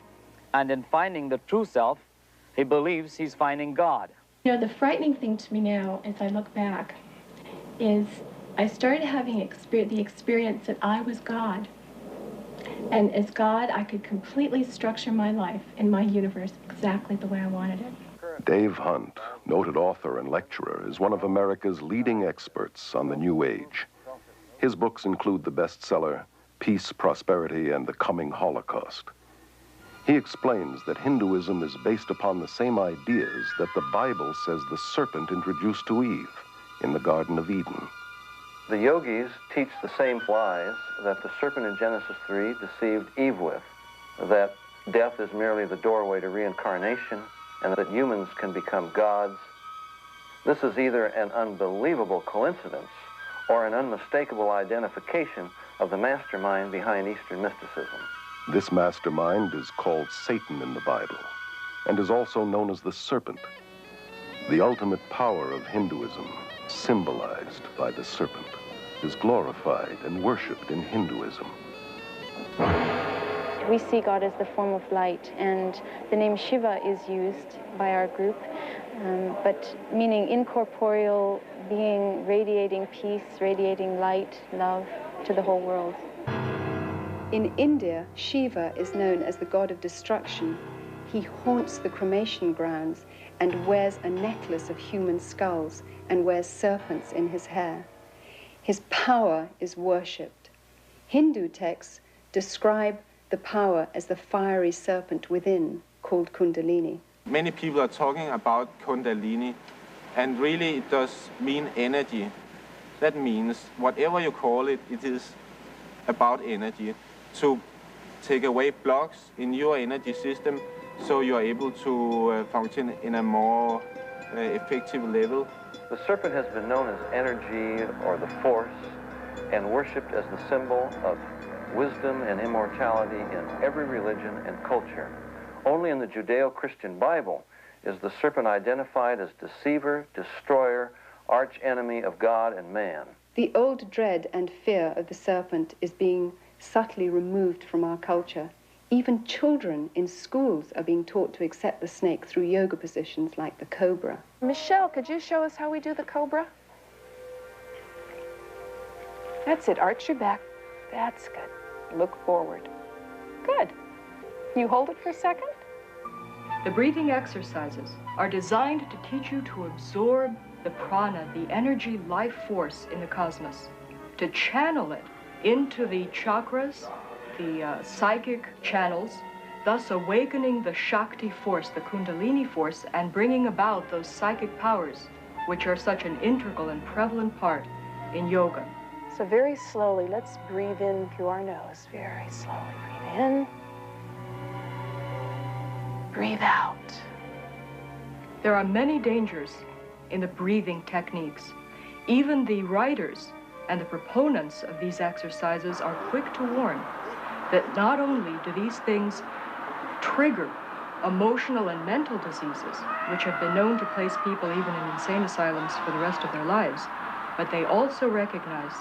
and in finding the true self, he believes he's finding God. You know, the frightening thing to me now, as I look back, is I started having the experience that I was God. And as God, I could completely structure my life and my universe exactly the way I wanted it. Dave Hunt, noted author and lecturer, is one of America's leading experts on the New Age. His books include the bestseller, Peace, Prosperity, and the Coming Holocaust. He explains that Hinduism is based upon the same ideas that the Bible says the serpent introduced to Eve in the Garden of Eden. The yogis teach the same lies that the serpent in Genesis 3 deceived Eve with, that death is merely the doorway to reincarnation, and that humans can become gods. This is either an unbelievable coincidence or an unmistakable identification of the mastermind behind Eastern mysticism. This mastermind is called Satan in the Bible and is also known as the serpent, the ultimate power of Hinduism, symbolized by the serpent, is glorified and worshipped in Hinduism. We see God as the form of light, and the name Shiva is used by our group, but meaning incorporeal being, radiating peace, radiating light, love to the whole world. In India, Shiva is known as the god of destruction. He haunts the cremation grounds and wears a necklace of human skulls and wears serpents in his hair. His power is worshipped. Hindu texts describe the power as the fiery serpent within, called Kundalini. Many people are talking about Kundalini, and really it does mean energy. That means whatever you call it, it is about energy. To take away blocks in your energy system so you are able to function in a more effective level. The serpent has been known as energy or the force and worshipped as the symbol of wisdom and immortality in every religion and culture. Only in the Judeo-Christian Bible is the serpent identified as deceiver, destroyer, arch-enemy of God and man. The old dread and fear of the serpent is being subtly removed from our culture. Even children in schools are being taught to accept the snake through yoga positions like the cobra. Michelle, could you show us how we do the cobra? That's it. Arch your back. That's good. Look forward. Good. You hold it for a second. The breathing exercises are designed to teach you to absorb the prana, the energy life force in the cosmos, to channel it into the chakras, the psychic channels, thus awakening the Shakti force, the Kundalini force, and bringing about those psychic powers, which are such an integral and prevalent part in yoga. So very slowly, let's breathe in through our nose. Very slowly. Breathe in. Breathe out. There are many dangers in the breathing techniques. Even the writers and the proponents of these exercises are quick to warn that not only do these things trigger emotional and mental diseases, which have been known to place people even in insane asylums for the rest of their lives, but they also recognize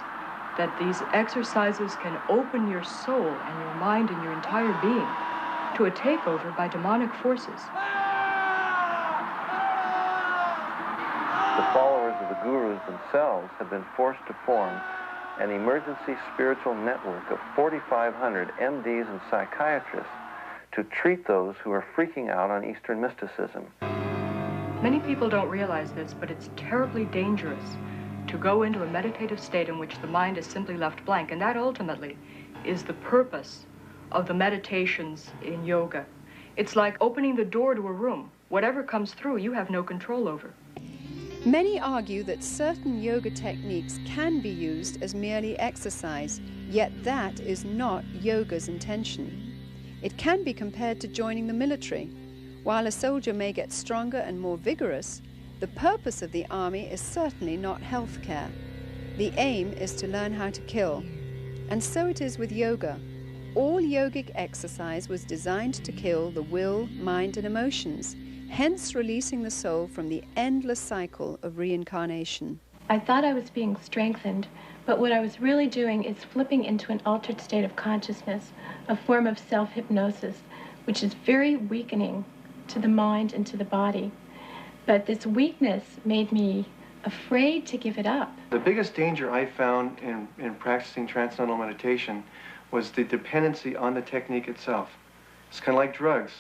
that these exercises can open your soul and your mind and your entire being to a takeover by demonic forces. The followers of the gurus themselves have been forced to form an emergency spiritual network of 4,500 MDs and psychiatrists to treat those who are freaking out on Eastern mysticism. Many people don't realize this, but it's terribly dangerous to go into a meditative state in which the mind is simply left blank, and that ultimately is the purpose of the meditations in yoga. It's like opening the door to a room. Whatever comes through, you have no control over. Many argue that certain yoga techniques can be used as merely exercise, yet that is not yoga's intention. It can be compared to joining the military. While a soldier may get stronger and more vigorous, the purpose of the army is certainly not healthcare. The aim is to learn how to kill. And so it is with yoga. All yogic exercise was designed to kill the will, mind, and emotions, hence releasing the soul from the endless cycle of reincarnation. I thought I was being strengthened, but what I was really doing is flipping into an altered state of consciousness, a form of self-hypnosis, which is very weakening to the mind and to the body. But this weakness made me afraid to give it up. The biggest danger I found in practicing transcendental meditation was the dependency on the technique itself. It's kind of like drugs.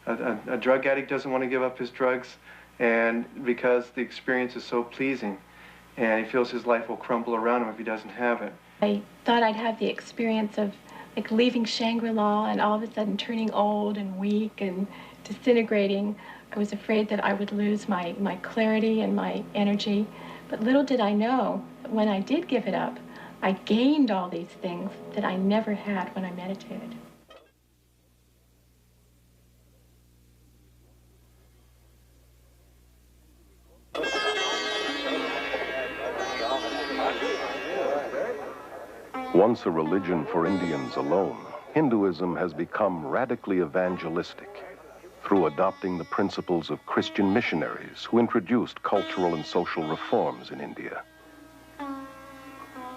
A drug addict doesn't want to give up his drugs, and because the experience is so pleasing, and he feels his life will crumble around him if he doesn't have it. I thought I'd have the experience of like leaving Shangri-La and all of a sudden turning old and weak and disintegrating. I was afraid that I would lose my clarity and my energy. But little did I know, when I did give it up, I gained all these things that I never had when I meditated. Once a religion for Indians alone, Hinduism has become radically evangelistic through adopting the principles of Christian missionaries who introduced cultural and social reforms in India.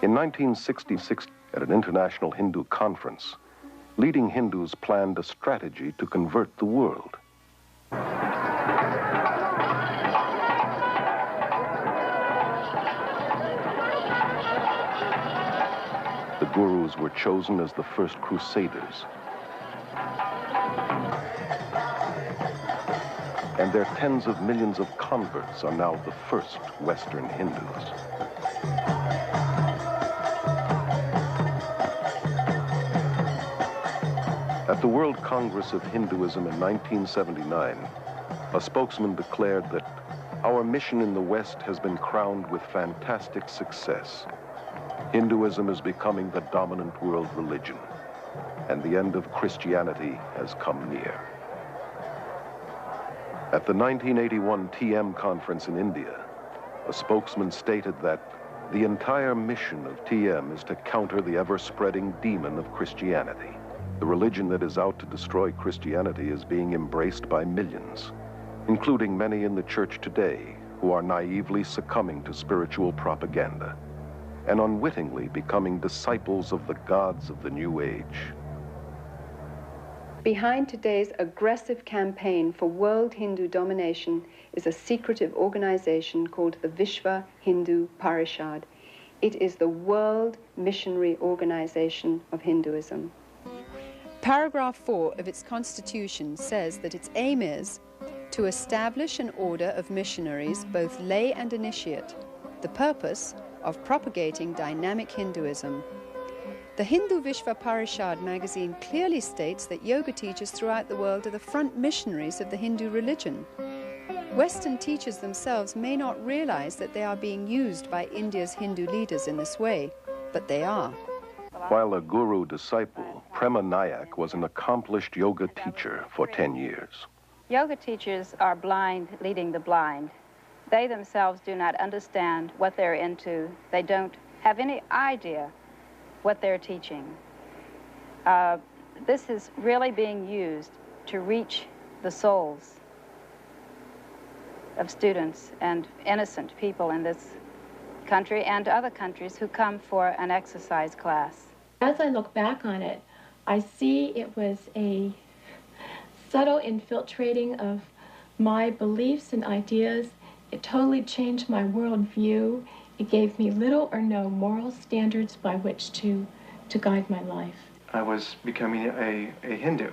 In 1966, at an international Hindu conference, leading Hindus planned a strategy to convert the world. The gurus were chosen as the first crusaders. And their tens of millions of converts are now the first Western Hindus. At the World Congress of Hinduism in 1979, a spokesman declared that our mission in the West has been crowned with fantastic success. Hinduism is becoming the dominant world religion, and the end of Christianity has come near. At the 1981 TM conference in India, a spokesman stated that the entire mission of TM is to counter the ever-spreading demon of Christianity. The religion that is out to destroy Christianity is being embraced by millions, including many in the church today who are naively succumbing to spiritual propaganda and unwittingly becoming disciples of the gods of the New Age. Behind today's aggressive campaign for world Hindu domination is a secretive organization called the Vishva Hindu Parishad. It is the world missionary organization of Hinduism. Paragraph 4 of its constitution says that its aim is to establish an order of missionaries, both lay and initiate, the purpose of propagating dynamic Hinduism. The Hindu Vishva Parishad magazine clearly states that yoga teachers throughout the world are the front missionaries of the Hindu religion. Western teachers themselves may not realize that they are being used by India's Hindu leaders in this way, but they are. While a guru disciple, Prema Nayak was an accomplished yoga teacher for 10 years. Yoga teachers are blind leading the blind. They themselves do not understand what they're into. They don't have any idea what they're teaching. This is really being used to reach the souls of students and innocent people in this country and other countries who come for an exercise class. As I look back on it, I see it was a subtle infiltrating of my beliefs and ideas. It totally changed my worldview. It gave me little or no moral standards by which to guide my life. I was becoming a Hindu,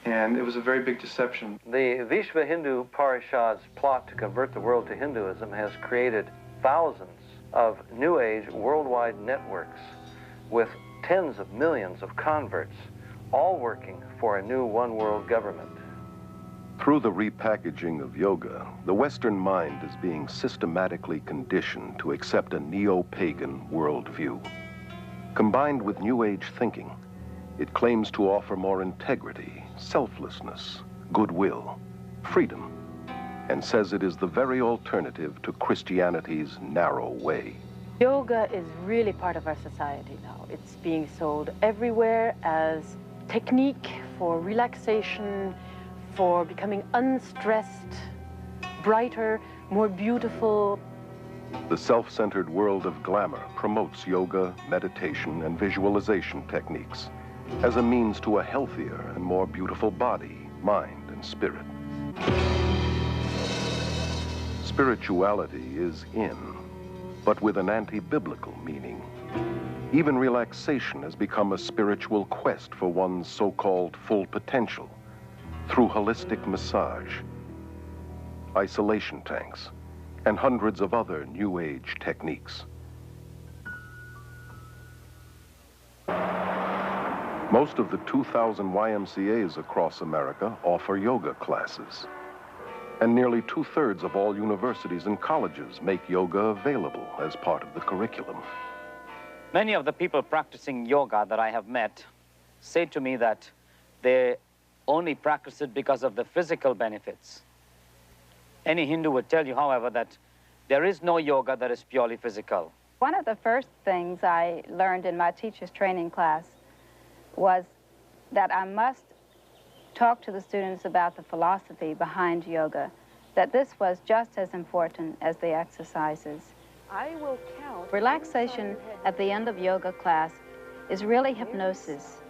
and it was a very big deception. The Vishva Hindu Parishad's plot to convert the world to Hinduism has created thousands of New Age worldwide networks with tens of millions of converts, all working for a new one-world government. Through the repackaging of yoga, the Western mind is being systematically conditioned to accept a neo-pagan worldview. Combined with New Age thinking, it claims to offer more integrity, selflessness, goodwill, freedom, and says it is the very alternative to Christianity's narrow way. Yoga is really part of our society now. It's being sold everywhere as technique for relaxation, for becoming unstressed, brighter, more beautiful. The self-centered world of glamour promotes yoga, meditation, and visualization techniques as a means to a healthier and more beautiful body, mind, and spirit. Spirituality is in, but with an anti-biblical meaning. Even relaxation has become a spiritual quest for one's so-called full potential through holistic massage, isolation tanks, and hundreds of other New Age techniques. Most of the 2,000 YMCAs across America offer yoga classes. And nearly 2/3 of all universities and colleges make yoga available as part of the curriculum. Many of the people practicing yoga that I have met say to me that they only practice it because of the physical benefits. Any Hindu would tell you, however, that there is no yoga that is purely physical. One of the first things I learned in my teacher's training class was that I must talk to the students about the philosophy behind yoga, that this was just as important as the exercises. I will count. Relaxation at the end of yoga class is really hypnosis.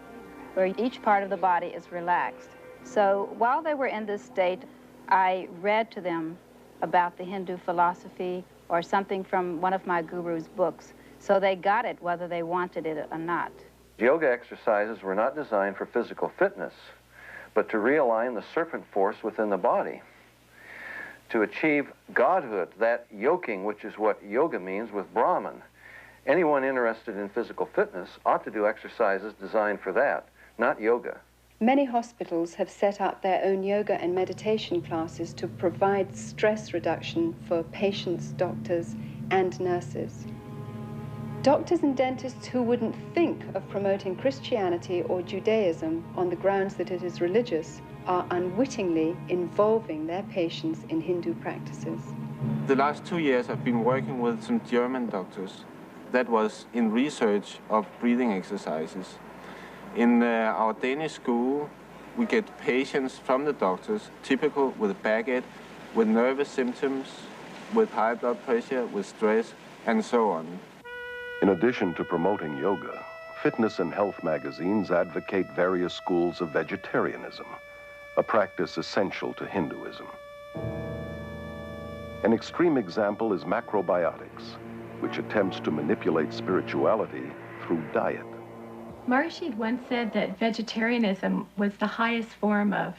where each part of the body is relaxed. So while they were in this state, I read to them about the Hindu philosophy or something from one of my guru's books, so they got it whether they wanted it or not. Yoga exercises were not designed for physical fitness, but to realign the serpent force within the body, to achieve godhood, that yoking, which is what yoga means, with Brahman. Anyone interested in physical fitness ought to do exercises designed for that, not yoga. Many hospitals have set up their own yoga and meditation classes to provide stress reduction for patients, doctors, and nurses. Doctors and dentists who wouldn't think of promoting Christianity or Judaism on the grounds that it is religious are unwittingly involving their patients in Hindu practices. The last 2 years I've been working with some German doctors. That was in research of breathing exercises. In our Danish school, we get patients from the doctors, typical with backache, with nervous symptoms, with high blood pressure, with stress, and so on. In addition to promoting yoga, fitness and health magazines advocate various schools of vegetarianism, a practice essential to Hinduism. An extreme example is macrobiotics, which attempts to manipulate spirituality through diet. Maharishi once said that vegetarianism was the highest form of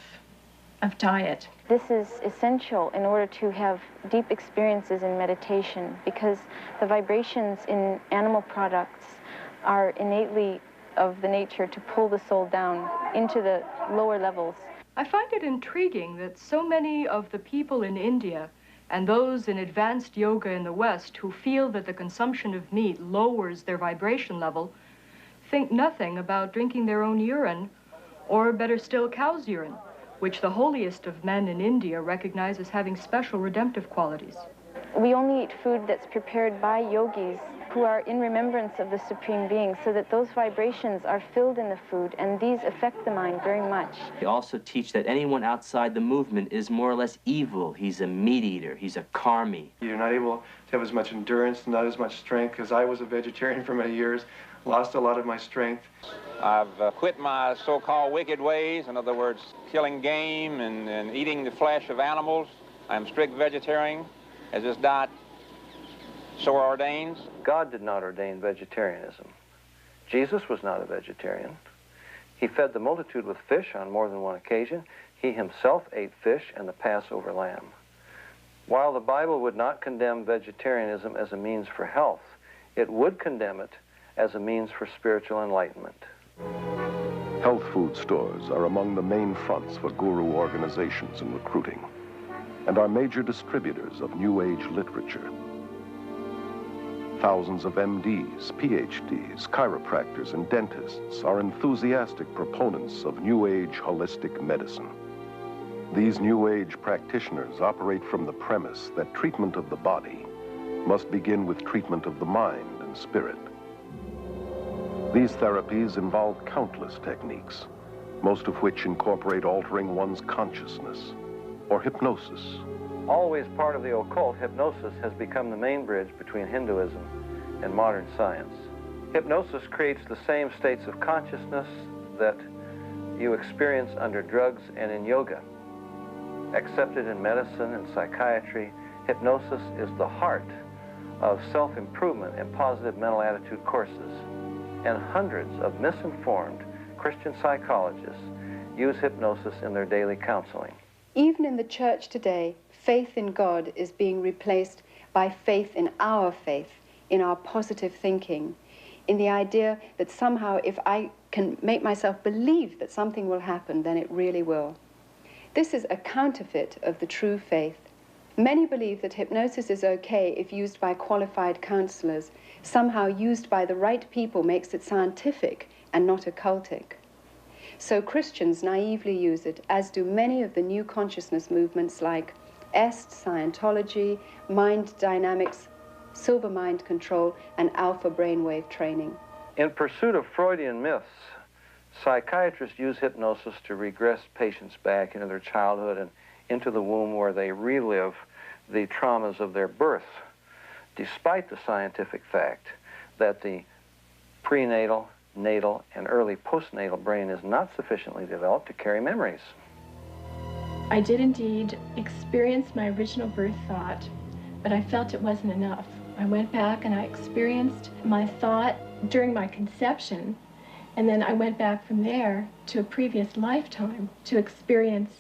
diet. This is essential in order to have deep experiences in meditation, because the vibrations in animal products are innately of the nature to pull the soul down into the lower levels. I find it intriguing that so many of the people in India and those in advanced yoga in the West who feel that the consumption of meat lowers their vibration level think nothing about drinking their own urine, or better still, cow's urine, which the holiest of men in India recognize as having special redemptive qualities. We only eat food that's prepared by yogis who are in remembrance of the Supreme Being, so that those vibrations are filled in the food, and these affect the mind very much. They also teach that anyone outside the movement is more or less evil. He's a meat eater, he's a karmi. You're not able to have as much endurance, not as much strength, because I was a vegetarian for many years, lost a lot of my strength. I've quit my so-called wicked ways, in other words, killing game and eating the flesh of animals. I'm strict vegetarian, as this diet so ordains. God did not ordain vegetarianism. Jesus was not a vegetarian. He fed the multitude with fish on more than one occasion. He himself ate fish and the Passover lamb. While the Bible would not condemn vegetarianism as a means for health, it would condemn it as a means for spiritual enlightenment. Health food stores are among the main fronts for guru organizations in recruiting, and are major distributors of New Age literature. Thousands of MDs, PhDs, chiropractors, and dentists are enthusiastic proponents of New Age holistic medicine. These New Age practitioners operate from the premise that treatment of the body must begin with treatment of the mind and spirit. These therapies involve countless techniques, most of which incorporate altering one's consciousness, or hypnosis. Always part of the occult, hypnosis has become the main bridge between Hinduism and modern science. Hypnosis creates the same states of consciousness that you experience under drugs and in yoga. Accepted in medicine and psychiatry, hypnosis is the heart of self-improvement and positive mental attitude courses. And hundreds of misinformed Christian psychologists use hypnosis in their daily counseling. Even in the church today, faith in God is being replaced by faith in our faith, in our positive thinking, in the idea that somehow if I can make myself believe that something will happen, then it really will. This is a counterfeit of the true faith. Many believe that hypnosis is okay if used by qualified counselors. Somehow used by the right people makes it scientific and not occultic. So Christians naively use it, as do many of the new consciousness movements like EST, Scientology, mind dynamics, silver mind control, and alpha brainwave training. In pursuit of Freudian myths, psychiatrists use hypnosis to regress patients back into their childhood and into the womb, where they relive the traumas of their birth, despite the scientific fact that the prenatal natal and early postnatal brain is not sufficiently developed to carry memories. I did indeed experience my original birth thought, but I felt it wasn't enough. I went back and I experienced my thought during my conception, and then I went back from there to a previous lifetime to experience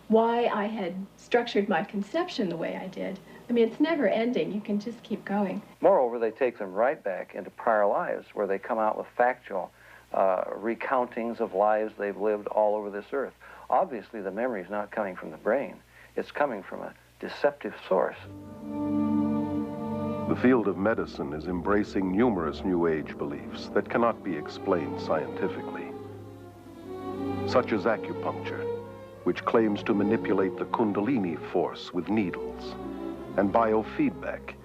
why I had structured my conception the way I did. I mean, it's never ending. You can just keep going. Moreover, they take them right back into prior lives where they come out with factual recountings of lives they've lived all over this earth. Obviously, the memory is not coming from the brain. It's coming from a deceptive source. The field of medicine is embracing numerous New Age beliefs that cannot be explained scientifically, such as acupuncture, which claims to manipulate the Kundalini force with needles, and biofeedback,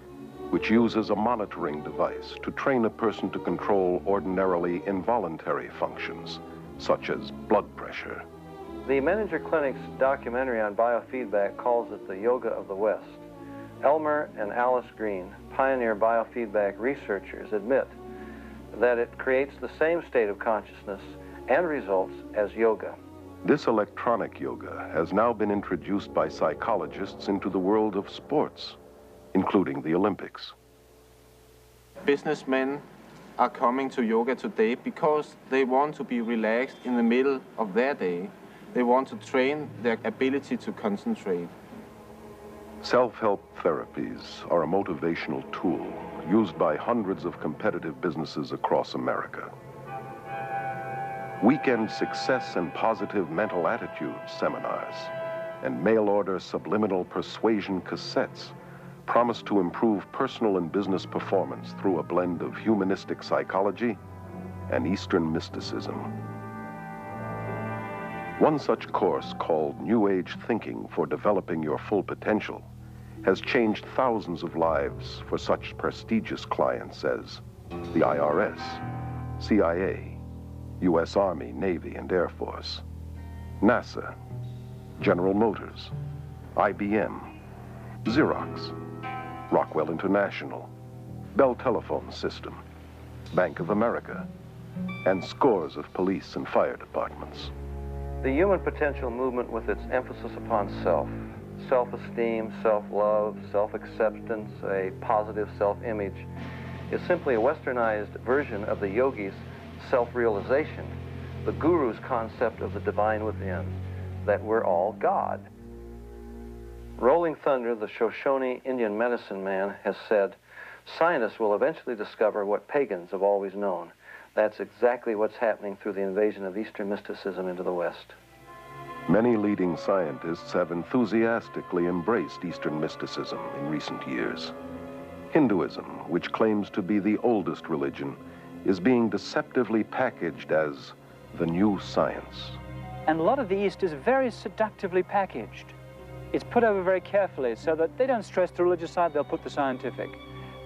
which uses a monitoring device to train a person to control ordinarily involuntary functions, such as blood pressure. The Menninger Clinic's documentary on biofeedback calls it the yoga of the West. Elmer and Alice Green, pioneer biofeedback researchers, admit that it creates the same state of consciousness and results as yoga. This electronic yoga has now been introduced by psychologists into the world of sports, including the Olympics. Businessmen are coming to yoga today because they want to be relaxed in the middle of their day. They want to train their ability to concentrate. Self-help therapies are a motivational tool used by hundreds of competitive businesses across America. Weekend success and positive mental attitude seminars and mail-order subliminal persuasion cassettes promise to improve personal and business performance through a blend of humanistic psychology and Eastern mysticism. One such course, called New Age Thinking for Developing Your Full Potential, has changed thousands of lives for such prestigious clients as the IRS, CIA, U.S. Army, Navy, and Air Force, NASA, General Motors, IBM, Xerox, Rockwell International, Bell Telephone System, Bank of America, and scores of police and fire departments. The human potential movement, with its emphasis upon self, self-esteem, self-love, self-acceptance, a positive self-image, is simply a westernized version of the yogi's self-realization, the guru's concept of the divine within, that we're all God. Rolling Thunder, the Shoshone Indian medicine man, has said, scientists will eventually discover what pagans have always known. That's exactly what's happening through the invasion of Eastern mysticism into the West. Many leading scientists have enthusiastically embraced Eastern mysticism in recent years. Hinduism, which claims to be the oldest religion, is being deceptively packaged as the new science. And a lot of the East is very seductively packaged. It's put over very carefully so that they don't stress the religious side, they'll put the scientific.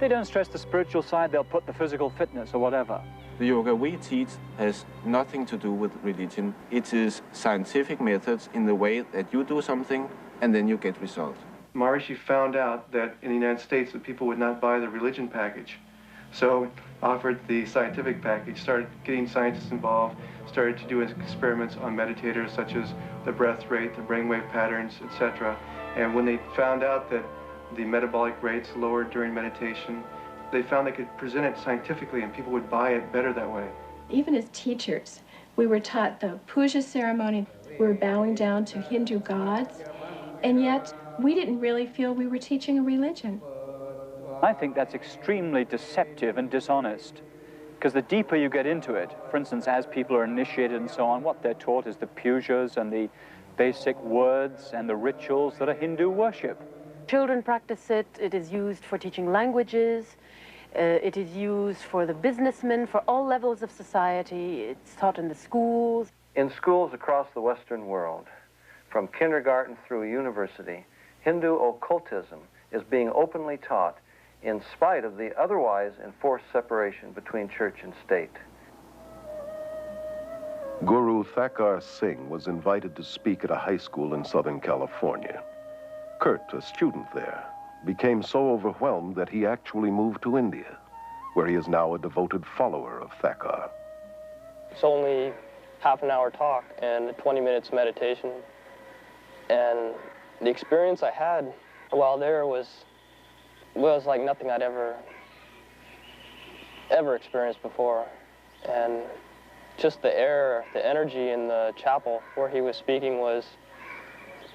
They don't stress the spiritual side, they'll put the physical fitness or whatever. The yoga we teach has nothing to do with religion. It is scientific methods in the way that you do something and then you get results. Maharishi found out that in the United States that people would not buy the religion package. So offered the scientific package, started getting scientists involved, started to do experiments on meditators such as the breath rate, the brainwave patterns, etc. And when they found out that the metabolic rates lowered during meditation, they found they could present it scientifically and people would buy it better that way. Even as teachers, we were taught the puja ceremony. We were bowing down to Hindu gods, and yet we didn't really feel we were teaching a religion. I think that's extremely deceptive and dishonest, because the deeper you get into it, for instance, as people are initiated and so on, what they're taught is the pujas and the basic words and the rituals that are Hindu worship. Children practice it, it is used for teaching languages, it is used for the businessmen, for all levels of society. It's taught in the schools. In schools across the Western world, from kindergarten through university, Hindu occultism is being openly taught in spite of the otherwise enforced separation between church and state. Guru Thakar Singh was invited to speak at a high school in Southern California. Kurt, a student there, became so overwhelmed that he actually moved to India, where he is now a devoted follower of Thakar. It's only half an hour talk and 20 minutes meditation. And the experience I had while there was like nothing I'd ever experienced before. And just the air, the energy in the chapel where he was speaking was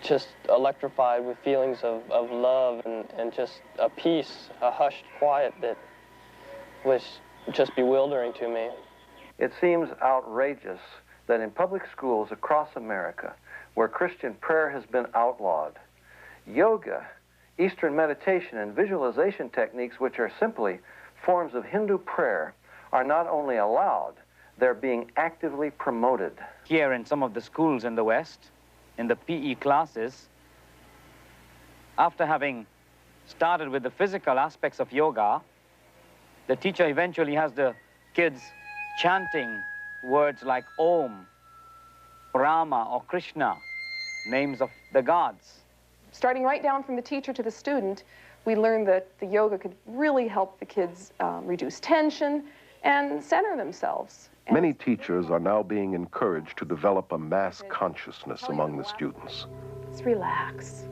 just electrified with feelings of love and just a peace, a hushed quiet that was just bewildering to me. It seems outrageous that in public schools across America, where Christian prayer has been outlawed, yoga, Eastern meditation, and visualization techniques, which are simply forms of Hindu prayer, are not only allowed, they're being actively promoted. Here in some of the schools in the West, in the PE classes, after having started with the physical aspects of yoga, the teacher eventually has the kids chanting words like Om, Rama, or Krishna, names of the gods. Starting right down from the teacher to the student, we learned that the yoga could really help the kids reduce tension and center themselves. Many teachers are now being encouraged to develop a mass consciousness among the students. Let's relax.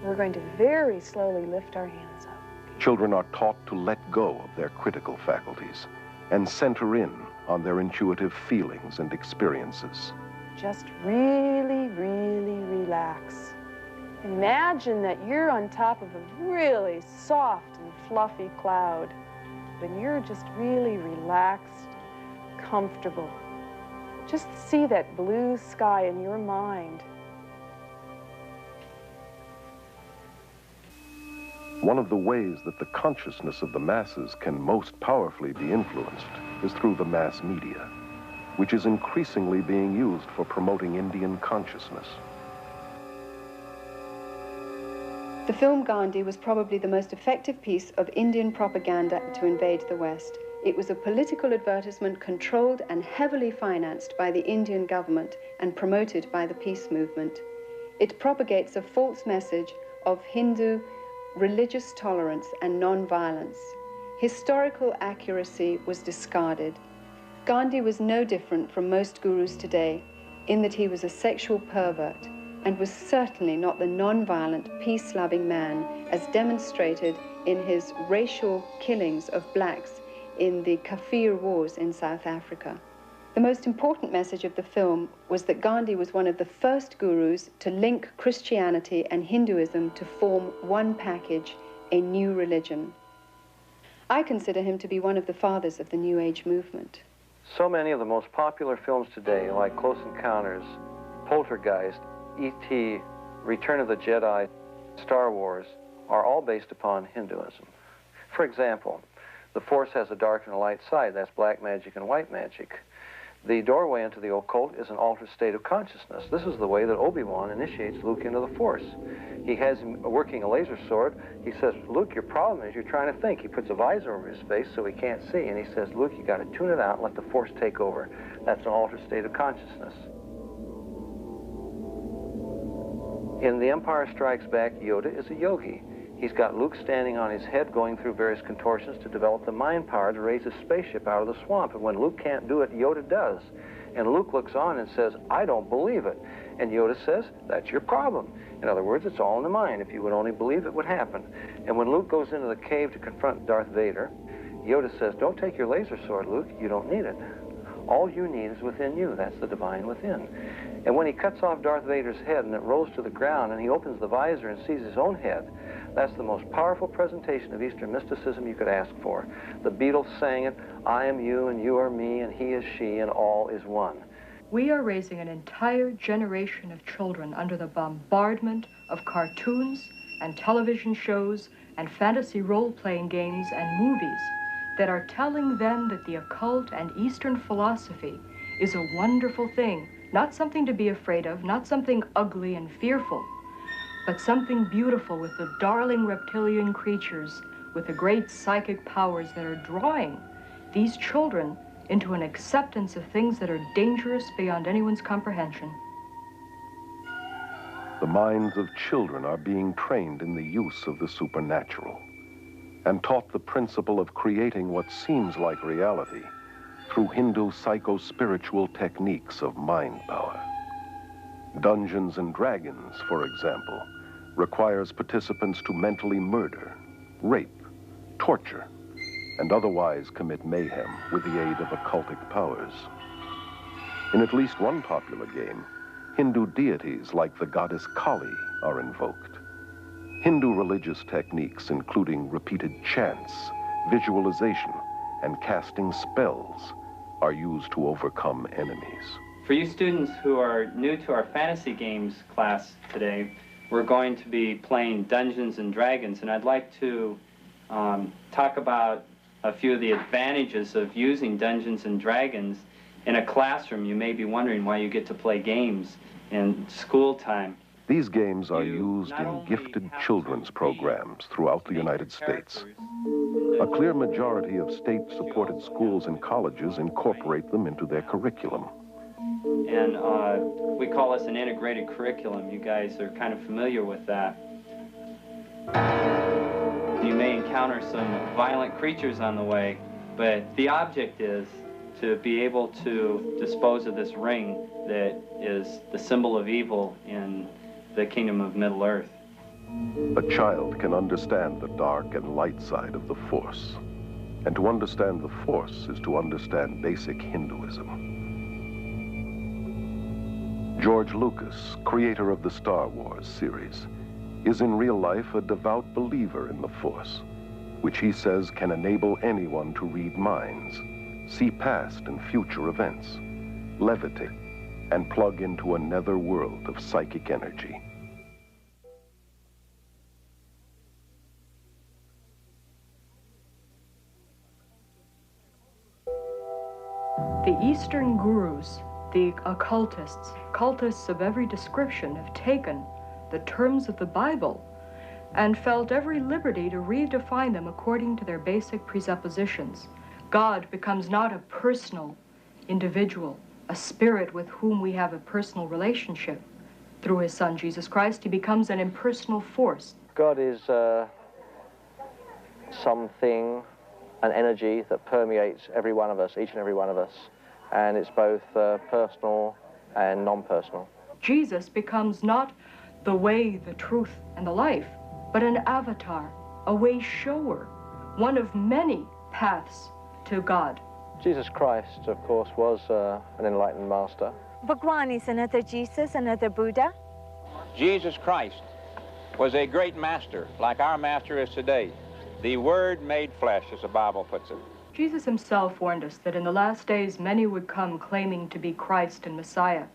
We're going to very slowly lift our hands up. Children are taught to let go of their critical faculties and center in on their intuitive feelings and experiences. Just really, really relax. Imagine that you're on top of a really soft and fluffy cloud, and you're just really relaxed, comfortable. Just see that blue sky in your mind. One of the ways that the consciousness of the masses can most powerfully be influenced is through the mass media, which is increasingly being used for promoting Indian consciousness. The film Gandhi was probably the most effective piece of Indian propaganda to invade the West. It was a political advertisement controlled and heavily financed by the Indian government and promoted by the peace movement. It propagates a false message of Hindu religious tolerance and non-violence. Historical accuracy was discarded. Gandhi was no different from most gurus today in that he was a sexual pervert and was certainly not the non-violent, peace-loving man as demonstrated in his racial killings of blacks in the Kafir Wars in South Africa. The most important message of the film was that Gandhi was one of the first gurus to link Christianity and Hinduism to form one package, a new religion. I consider him to be one of the fathers of the New Age movement. So many of the most popular films today, like Close Encounters, Poltergeist, E.T., Return of the Jedi, Star Wars, are all based upon Hinduism. For example, the Force has a dark and a light side. That's black magic and white magic. The doorway into the occult is an altered state of consciousness. This is the way that Obi-Wan initiates Luke into the Force. He has him working a laser sword. He says, Luke, your problem is you're trying to think. He puts a visor over his face so he can't see, and he says, Luke, you got to tune it out and let the Force take over. That's an altered state of consciousness. In The Empire Strikes Back, Yoda is a yogi. He's got Luke standing on his head going through various contortions to develop the mind power to raise his spaceship out of the swamp. And when Luke can't do it, Yoda does. And Luke looks on and says, I don't believe it. And Yoda says, that's your problem. In other words, it's all in the mind. If you would only believe, it would happen. And when Luke goes into the cave to confront Darth Vader, Yoda says, don't take your laser sword, Luke. You don't need it. All you need is within you. That's the divine within. And when he cuts off Darth Vader's head and it rolls to the ground and he opens the visor and sees his own head, that's the most powerful presentation of Eastern mysticism you could ask for. The Beatles sang it, I am you and you are me and he is she and all is one. We are raising an entire generation of children under the bombardment of cartoons and television shows and fantasy role-playing games and movies that are telling them that the occult and Eastern philosophy is a wonderful thing, not something to be afraid of, not something ugly and fearful, but something beautiful with the darling reptilian creatures with the great psychic powers that are drawing these children into an acceptance of things that are dangerous beyond anyone's comprehension. The minds of children are being trained in the use of the supernatural and taught the principle of creating what seems like reality through Hindu psycho-spiritual techniques of mind power. Dungeons and Dragons, for example, requires participants to mentally murder, rape, torture, and otherwise commit mayhem with the aid of occultic powers. In at least one popular game, Hindu deities like the goddess Kali are invoked. Hindu religious techniques, including repeated chants, visualization, and casting spells, are used to overcome enemies. For you students who are new to our fantasy games class today, we're going to be playing Dungeons and Dragons, and I'd like to talk about a few of the advantages of using Dungeons and Dragons in a classroom. You may be wondering why you get to play games in school time. These games are used in gifted children's programs throughout the United States. A clear majority of state-supported schools and colleges incorporate them into their curriculum. And we call this an integrated curriculum. You guys are kind of familiar with that. You may encounter some violent creatures on the way, but the object is to be able to dispose of this ring that is the symbol of evil in the kingdom of Middle-earth. A child can understand the dark and light side of the Force. And to understand the Force is to understand basic Hinduism. George Lucas, creator of the Star Wars series, is in real life a devout believer in the Force, which he says can enable anyone to read minds, see past and future events, levitate, and plug into a nether world of psychic energy. The Eastern gurus, the occultists, cultists of every description, have taken the terms of the Bible and felt every liberty to redefine them according to their basic presuppositions. God becomes not a personal individual, a spirit with whom we have a personal relationship. Through his Son, Jesus Christ, he becomes an impersonal force. God is something, an energy that permeates every one of us, each and every one of us. And it's both personal and non-personal. Jesus becomes not the way, the truth, and the life, but an avatar, a way shower, one of many paths to God. Jesus Christ, of course, was an enlightened master. Bhagwan is another Jesus, another Buddha. Jesus Christ was a great master, like our master is today. The Word made flesh, as the Bible puts it. Jesus himself warned us that in the last days many would come claiming to be Christ and Messiah.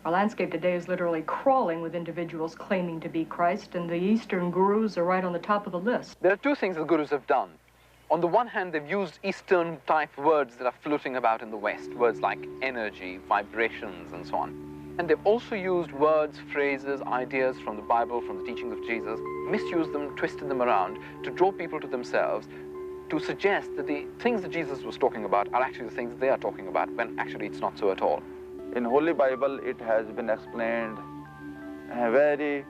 Our landscape today is literally crawling with individuals claiming to be Christ, and the Eastern gurus are right on the top of the list. There are two things the gurus have done. On the one hand, they've used Eastern-type words that are floating about in the West, words like energy, vibrations, and so on. And they've also used words, phrases, ideas from the Bible, from the teachings of Jesus, misused them, twisted them around to draw people to themselves, to suggest that the things that Jesus was talking about are actually the things they are talking about, when actually it's not so at all. In Holy Bible, it has been explained very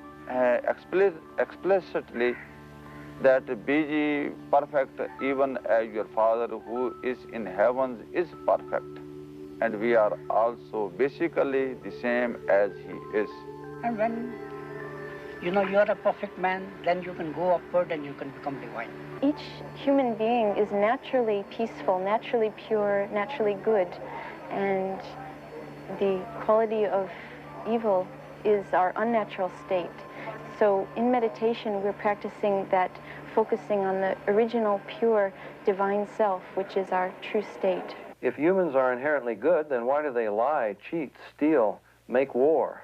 explicitly that be ye perfect even as your Father who is in heavens is perfect. And we are also basically the same as he is. And when you know you're a perfect man, then you can go upward and you can become divine. Each human being is naturally peaceful, naturally pure, naturally good, and the quality of evil is our unnatural state. So in meditation, we're practicing that, focusing on the original, pure, divine self, which is our true state. If humans are inherently good, then why do they lie, cheat, steal, make war?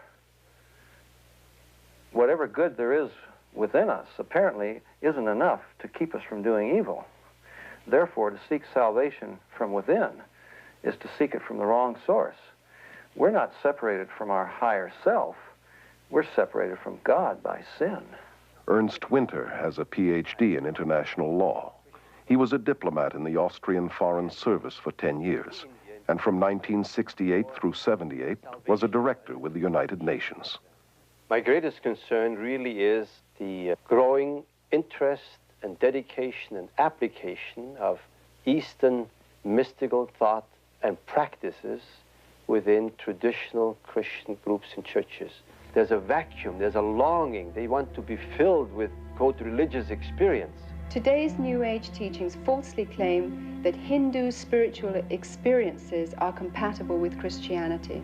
Whatever good there is within us apparently isn't enough to keep us from doing evil. Therefore, to seek salvation from within is to seek it from the wrong source. We're not separated from our higher self. We're separated from God by sin. Ernst Winter has a PhD in international law. He was a diplomat in the Austrian Foreign Service for 10 years, and from 1968 through 78 was a director with the United Nations. My greatest concern really is the growing interest and dedication and application of Eastern mystical thought and practices within traditional Christian groups and churches. There's a vacuum, there's a longing. They want to be filled with, quote, religious experience. Today's New Age teachings falsely claim that Hindu spiritual experiences are compatible with Christianity.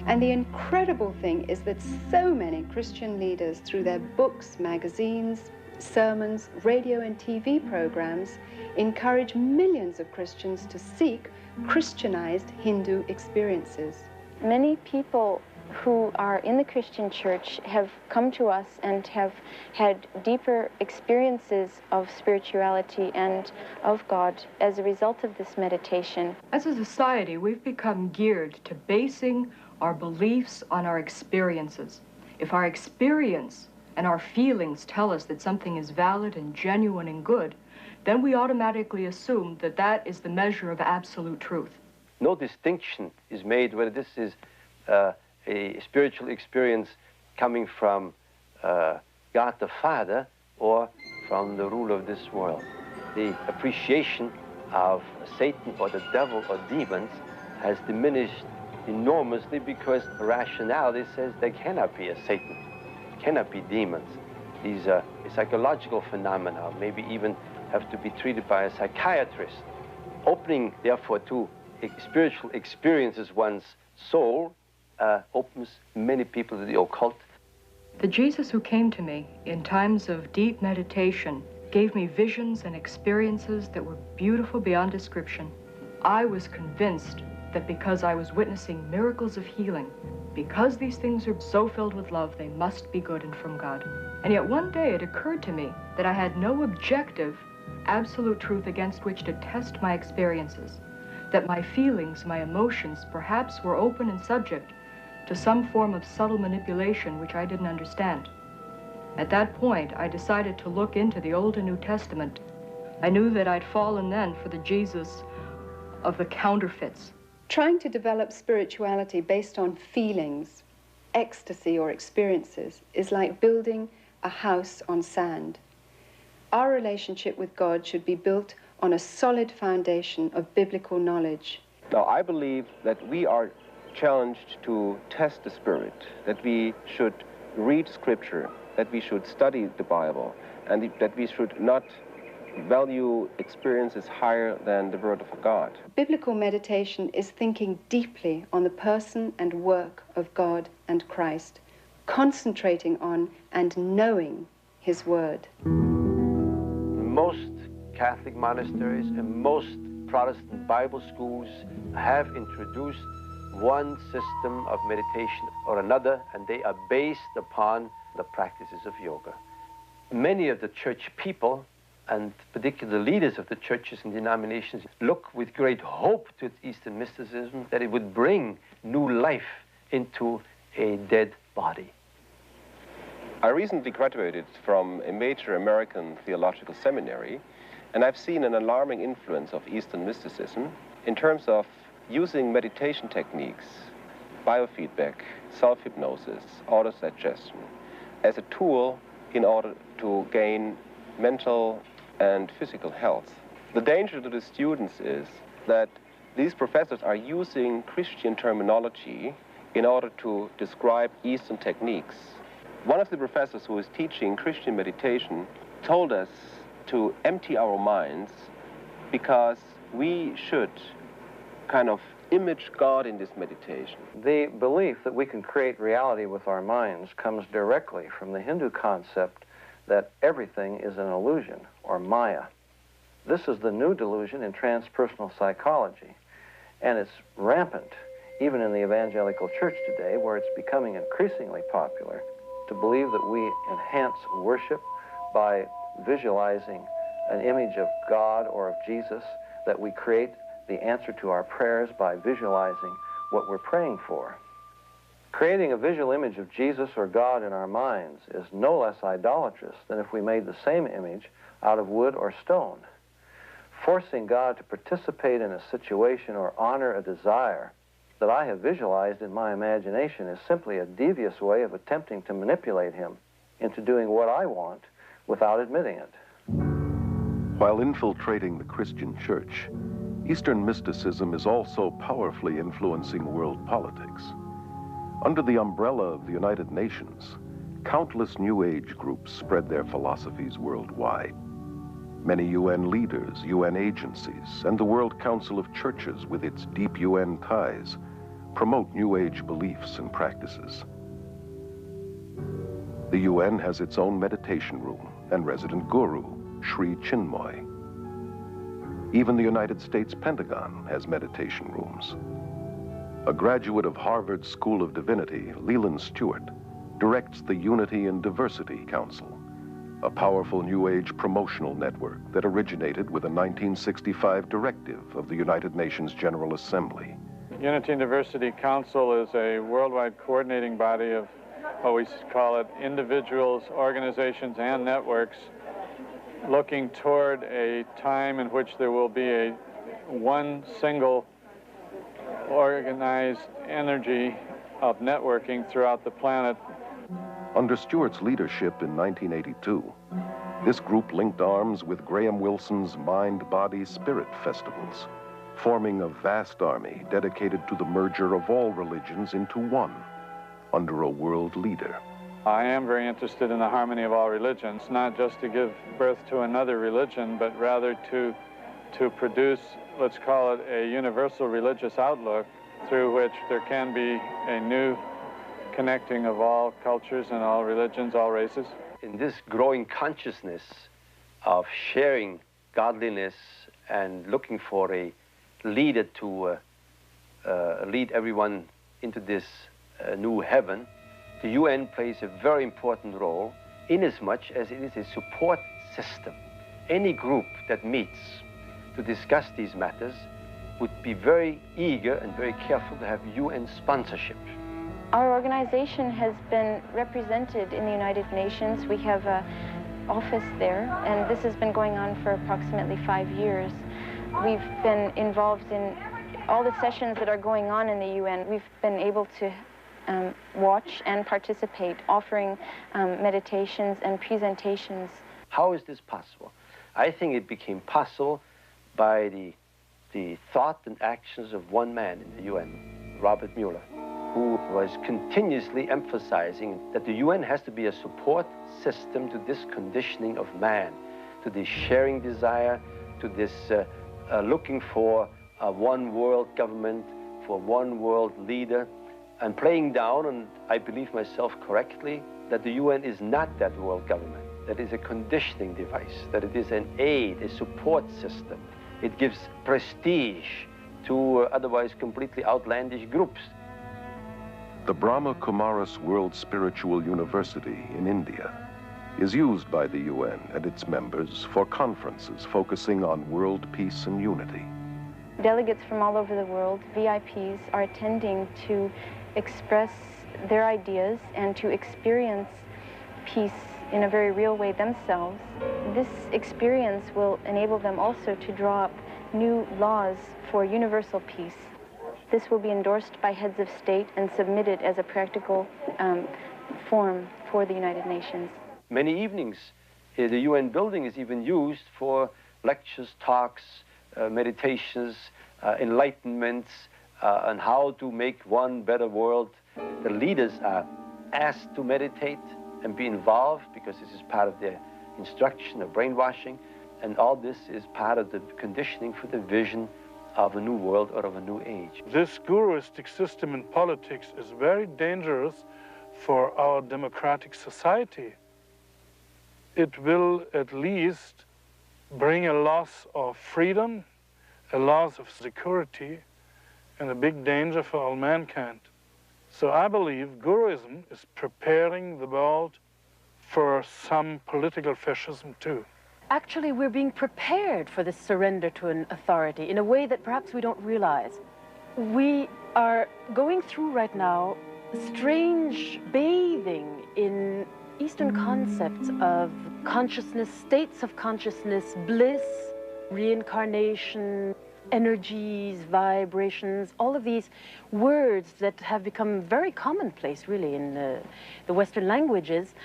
And the incredible thing is that so many Christian leaders, through their books, magazines, sermons, radio and TV programs, encourage millions of Christians to seek Christianized Hindu experiences. Many people who are in the Christian church have come to us and have had deeper experiences of spirituality and of God as a result of this meditation. As a society, we've become geared to basing our beliefs on our experiences. If our experience and our feelings tell us that something is valid and genuine and good, then we automatically assume that that is the measure of absolute truth. No distinction is made whether this is a spiritual experience coming from God the Father or from the ruler of this world. The appreciation of Satan or the devil or demons has diminished enormously because rationality says there cannot be a Satan, cannot be demons. These are psychological phenomena, maybe even have to be treated by a psychiatrist. Opening, therefore, to spiritual experiences one's soul opens many people to the occult. The Jesus who came to me in times of deep meditation gave me visions and experiences that were beautiful beyond description. I was convinced that because I was witnessing miracles of healing, because these things are so filled with love, they must be good and from God. And yet one day it occurred to me that I had no objective, absolute truth against which to test my experiences, that my feelings, my emotions, perhaps were open and subject to some form of subtle manipulation which I didn't understand. At that point, I decided to look into the Old and New Testament. I knew that I'd fallen then for the Jesus of the counterfeits. Trying to develop spirituality based on feelings, ecstasy, or experiences is like building a house on sand. Our relationship with God should be built on a solid foundation of biblical knowledge. Now, I believe that we are challenged to test the Spirit, that we should read Scripture, that we should study the Bible, and that we should not value experiences higher than the Word of God. Biblical meditation is thinking deeply on the person and work of God and Christ, concentrating on and knowing His Word. Most Catholic monasteries and most Protestant Bible schools have introduced one system of meditation or another, and they are based upon the practices of yoga. Many of the church people, and particularly the leaders of the churches and denominations, look with great hope to Eastern mysticism that it would bring new life into a dead body. I recently graduated from a major American theological seminary, and I've seen an alarming influence of Eastern mysticism in terms of using meditation techniques, biofeedback, self-hypnosis, autosuggestion as a tool in order to gain mental and physical health. The danger to the students is that these professors are using Christian terminology in order to describe Eastern techniques. One of the professors who is teaching Christian meditation told us to empty our minds because we should kind of image God in this meditation. The belief that we can create reality with our minds comes directly from the Hindu concept that everything is an illusion, or Maya. This is the new delusion in transpersonal psychology, and it's rampant even in the evangelical church today, where it's becoming increasingly popular to believe that we enhance worship by visualizing an image of God or of Jesus, that we create the answer to our prayers by visualizing what we're praying for. Creating a visual image of Jesus or God in our minds is no less idolatrous than if we made the same image out of wood or stone. Forcing God to participate in a situation or honor a desire that I have visualized in my imagination is simply a devious way of attempting to manipulate Him into doing what I want without admitting it. While infiltrating the Christian church, Eastern mysticism is also powerfully influencing world politics. Under the umbrella of the United Nations, countless New Age groups spread their philosophies worldwide. Many UN leaders, UN agencies, and the World Council of Churches with its deep UN ties promote New Age beliefs and practices. The UN has its own meditation room and resident guru, Sri Chinmoy. Even the United States Pentagon has meditation rooms. A graduate of Harvard School of Divinity, Leland Stewart, directs the Unity and Diversity Council, a powerful New Age promotional network that originated with a 1965 directive of the United Nations General Assembly. Unity and Diversity Council is a worldwide coordinating body of what we call it individuals, organizations, and networks looking toward a time in which there will be one single organized energy of networking throughout the planet. Under Stewart's leadership in 1982, this group linked arms with Graham Wilson's Mind, Body, Spirit festivals, forming a vast army dedicated to the merger of all religions into one, under a world leader. I am very interested in the harmony of all religions, not just to give birth to another religion, but rather to produce, let's call it, a universal religious outlook through which there can be a new connecting of all cultures and all religions, all races. In this growing consciousness of sharing godliness and looking for a leader to lead everyone into this new heaven, the UN plays a very important role inasmuch as it is a support system. Any group that meets to discuss these matters would be very eager and very careful to have UN sponsorship. Our organization has been represented in the United Nations. We have an office there, and this has been going on for approximately 5 years. We've been involved in all the sessions that are going on in the UN. We've been able to watch and participate, offering meditations and presentations. How is this possible? I think it became possible by the thought and actions of one man in the UN, Robert Mueller, who was continuously emphasizing that the UN has to be a support system to this conditioning of man, to this sharing desire, to this looking for a one world government, for one world leader, and playing down, and I believe myself correctly, that the UN is not that world government, that is a conditioning device, that it is an aid, a support system. It gives prestige to otherwise completely outlandish groups. The Brahma Kumaris World Spiritual University in India is used by the UN and its members for conferences focusing on world peace and unity. Delegates from all over the world, VIPs, are attending to express their ideas and to experience peace in a very real way themselves. This experience will enable them also to draw up new laws for universal peace. This will be endorsed by heads of state and submitted as a practical form for the United Nations. Many evenings, the UN building is even used for lectures, talks, meditations, enlightenments on how to make one better world. The leaders are asked to meditate and be involved because this is part of their instruction of brainwashing, and all this is part of the conditioning for the vision of a new world or of a new age. This guruistic system in politics is very dangerous for our democratic society. It will at least bring a loss of freedom, a loss of security, and a big danger for all mankind. So I believe Guruism is preparing the world for some political fascism too. Actually, we're being prepared for this surrender to an authority in a way that perhaps we don't realize. We are going through right now strange bathing in Eastern concepts of consciousness, states of consciousness, bliss, reincarnation, energies, vibrations, all of these words that have become very commonplace, really, in the Western languages,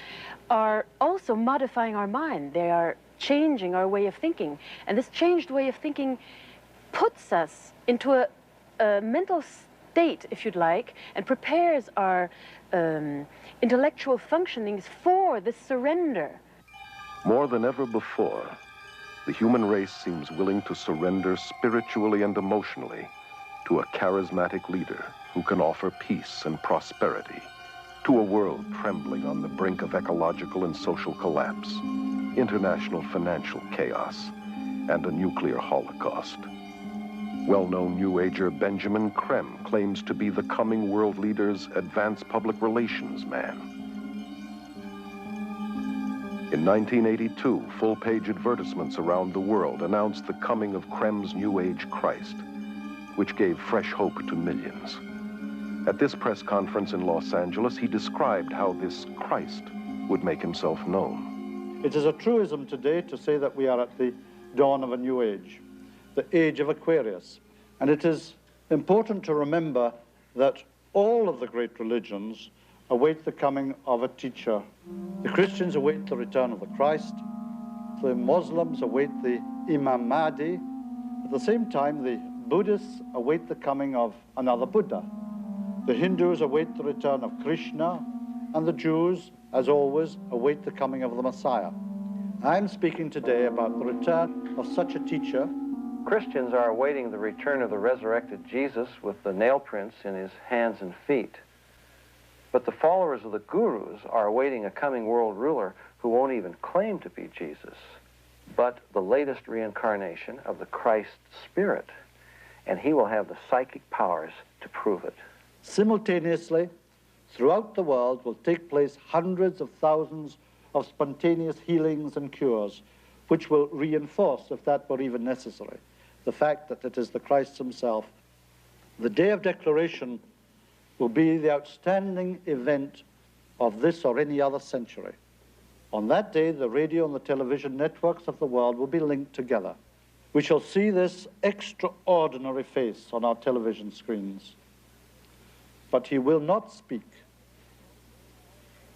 are also modifying our mind. They are changing our way of thinking. And this changed way of thinking puts us into a mental state, if you'd like, and prepares our intellectual functionings for this surrender. More than ever before, the human race seems willing to surrender spiritually and emotionally to a charismatic leader who can offer peace and prosperity to a world trembling on the brink of ecological and social collapse, international financial chaos, and a nuclear holocaust. Well-known New Ager Benjamin Creme claims to be the coming world leader's advanced public relations man. In 1982, full-page advertisements around the world announced the coming of Creme's New Age Christ, which gave fresh hope to millions. At this press conference in Los Angeles, he described how this Christ would make himself known. It is a truism today to say that we are at the dawn of a new age, the age of Aquarius. And it is important to remember that all of the great religions await the coming of a teacher. The Christians await the return of the Christ. The Muslims await the Imam Mahdi. At the same time, the Buddhists await the coming of another Buddha. The Hindus await the return of Krishna, and the Jews, as always, await the coming of the Messiah. I'm speaking today about the return of such a teacher. Christians are awaiting the return of the resurrected Jesus with the nail prints in his hands and feet. But the followers of the gurus are awaiting a coming world ruler who won't even claim to be Jesus, but the latest reincarnation of the Christ Spirit, and he will have the psychic powers to prove it. Simultaneously, throughout the world will take place hundreds of thousands of spontaneous healings and cures, which will reinforce, if that were even necessary, the fact that it is the Christ himself. The day of declaration will be the outstanding event of this or any other century. On that day, the radio and the television networks of the world will be linked together. We shall see this extraordinary face on our television screens. But he will not speak.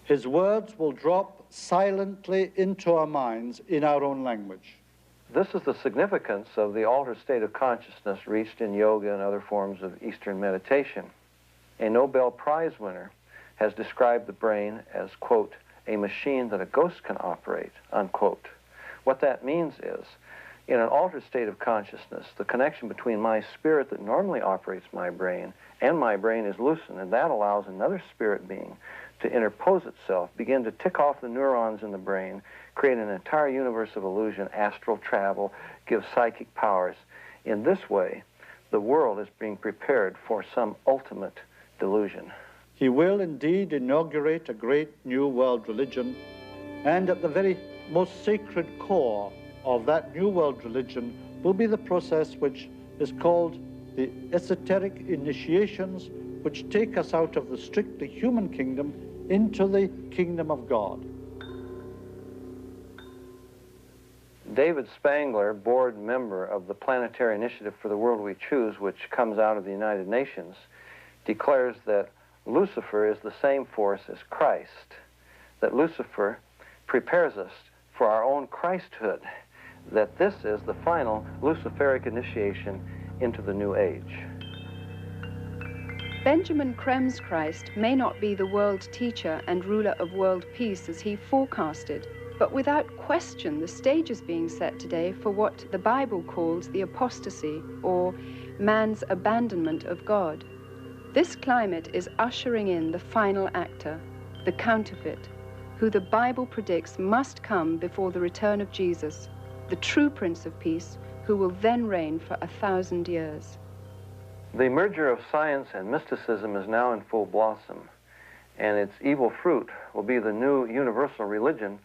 His words will drop silently into our minds in our own language. This is the significance of the altered state of consciousness reached in yoga and other forms of Eastern meditation. A Nobel Prize winner has described the brain as, quote, a machine that a ghost can operate, unquote. What that means is, in an altered state of consciousness, the connection between my spirit that normally operates my brain and my brain is loosened, and that allows another spirit being to interpose itself, begin to tick off the neurons in the brain, create an entire universe of illusion, astral travel, give psychic powers. In this way, the world is being prepared for some ultimate delusion. He will indeed inaugurate a great new world religion, and at the very most sacred core of that new world religion will be the process which is called the esoteric initiations, which take us out of the strictly human kingdom into the kingdom of God. David Spangler, board member of the Planetary Initiative for the World We Choose, which comes out of the United Nations, declares that Lucifer is the same force as Christ, that Lucifer prepares us for our own Christhood, that this is the final Luciferic initiation into the new age. Benjamin Creme's Christ may not be the world teacher and ruler of world peace as he forecasted, but without question the stage is being set today for what the Bible calls the apostasy, or man's abandonment of God. This climate is ushering in the final actor, the counterfeit, who the Bible predicts must come before the return of Jesus, the true Prince of Peace, who will then reign for 1,000 years. The merger of science and mysticism is now in full blossom, and its evil fruit will be the new universal religion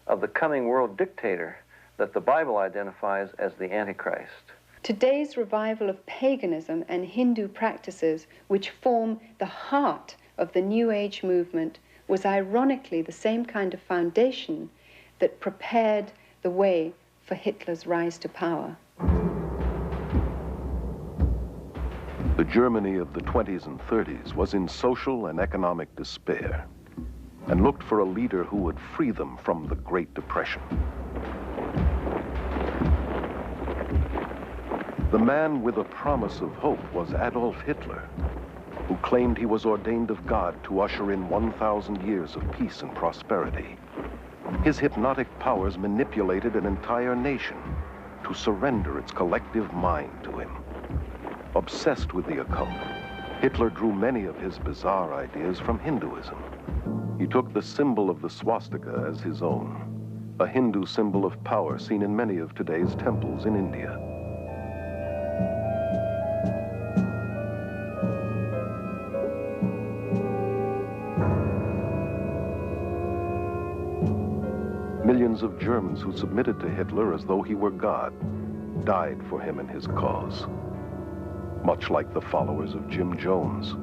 of the coming world dictator that the Bible identifies as the Antichrist. Today's revival of paganism and Hindu practices, which form the heart of the New Age movement, was ironically the same kind of foundation that prepared the way for Hitler's rise to power. The Germany of the 20s and 30s was in social and economic despair and looked for a leader who would free them from the Great Depression. The man with a promise of hope was Adolf Hitler, who claimed he was ordained of God to usher in 1,000 years of peace and prosperity. His hypnotic powers manipulated an entire nation to surrender its collective mind to him. Obsessed with the occult, Hitler drew many of his bizarre ideas from Hinduism. He took the symbol of the swastika as his own, a Hindu symbol of power seen in many of today's temples in India. Millions of Germans who submitted to Hitler as though he were God died for him and his cause, much like the followers of Jim Jones.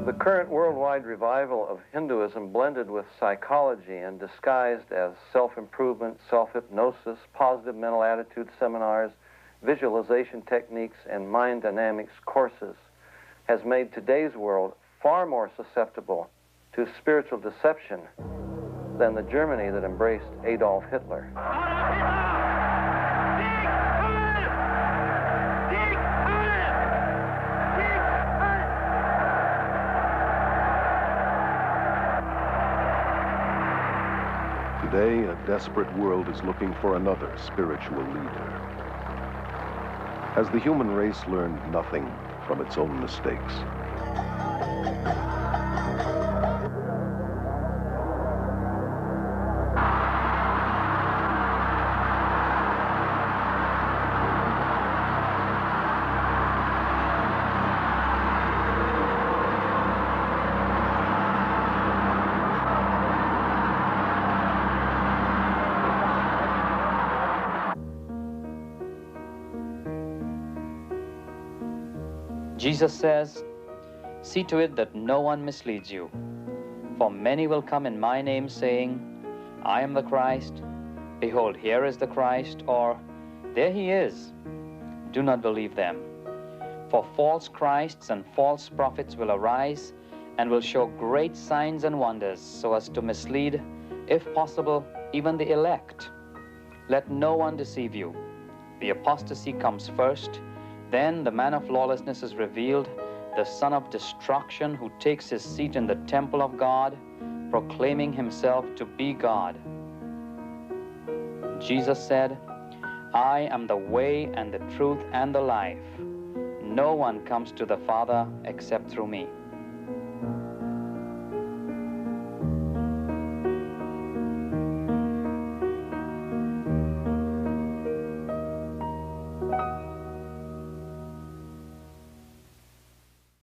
The current worldwide revival of Hinduism blended with psychology and disguised as self-improvement, self-hypnosis, positive mental attitude seminars, visualization techniques, and mind dynamics courses has made today's world far more susceptible to spiritual deception than the Germany that embraced Adolf Hitler. Today, a desperate world is looking for another spiritual leader. Has the human race learned nothing from its own mistakes? Jesus says, "See to it that no one misleads you. For many will come in my name, saying, I am the Christ. Behold, here is the Christ, or there he is. Do not believe them. For false Christs and false prophets will arise and will show great signs and wonders, so as to mislead, if possible, even the elect. Let no one deceive you. The apostasy comes first, then the man of lawlessness is revealed, the son of destruction, who takes his seat in the temple of God, proclaiming himself to be God." Jesus said, "I am the way and the truth and the life. No one comes to the Father except through me."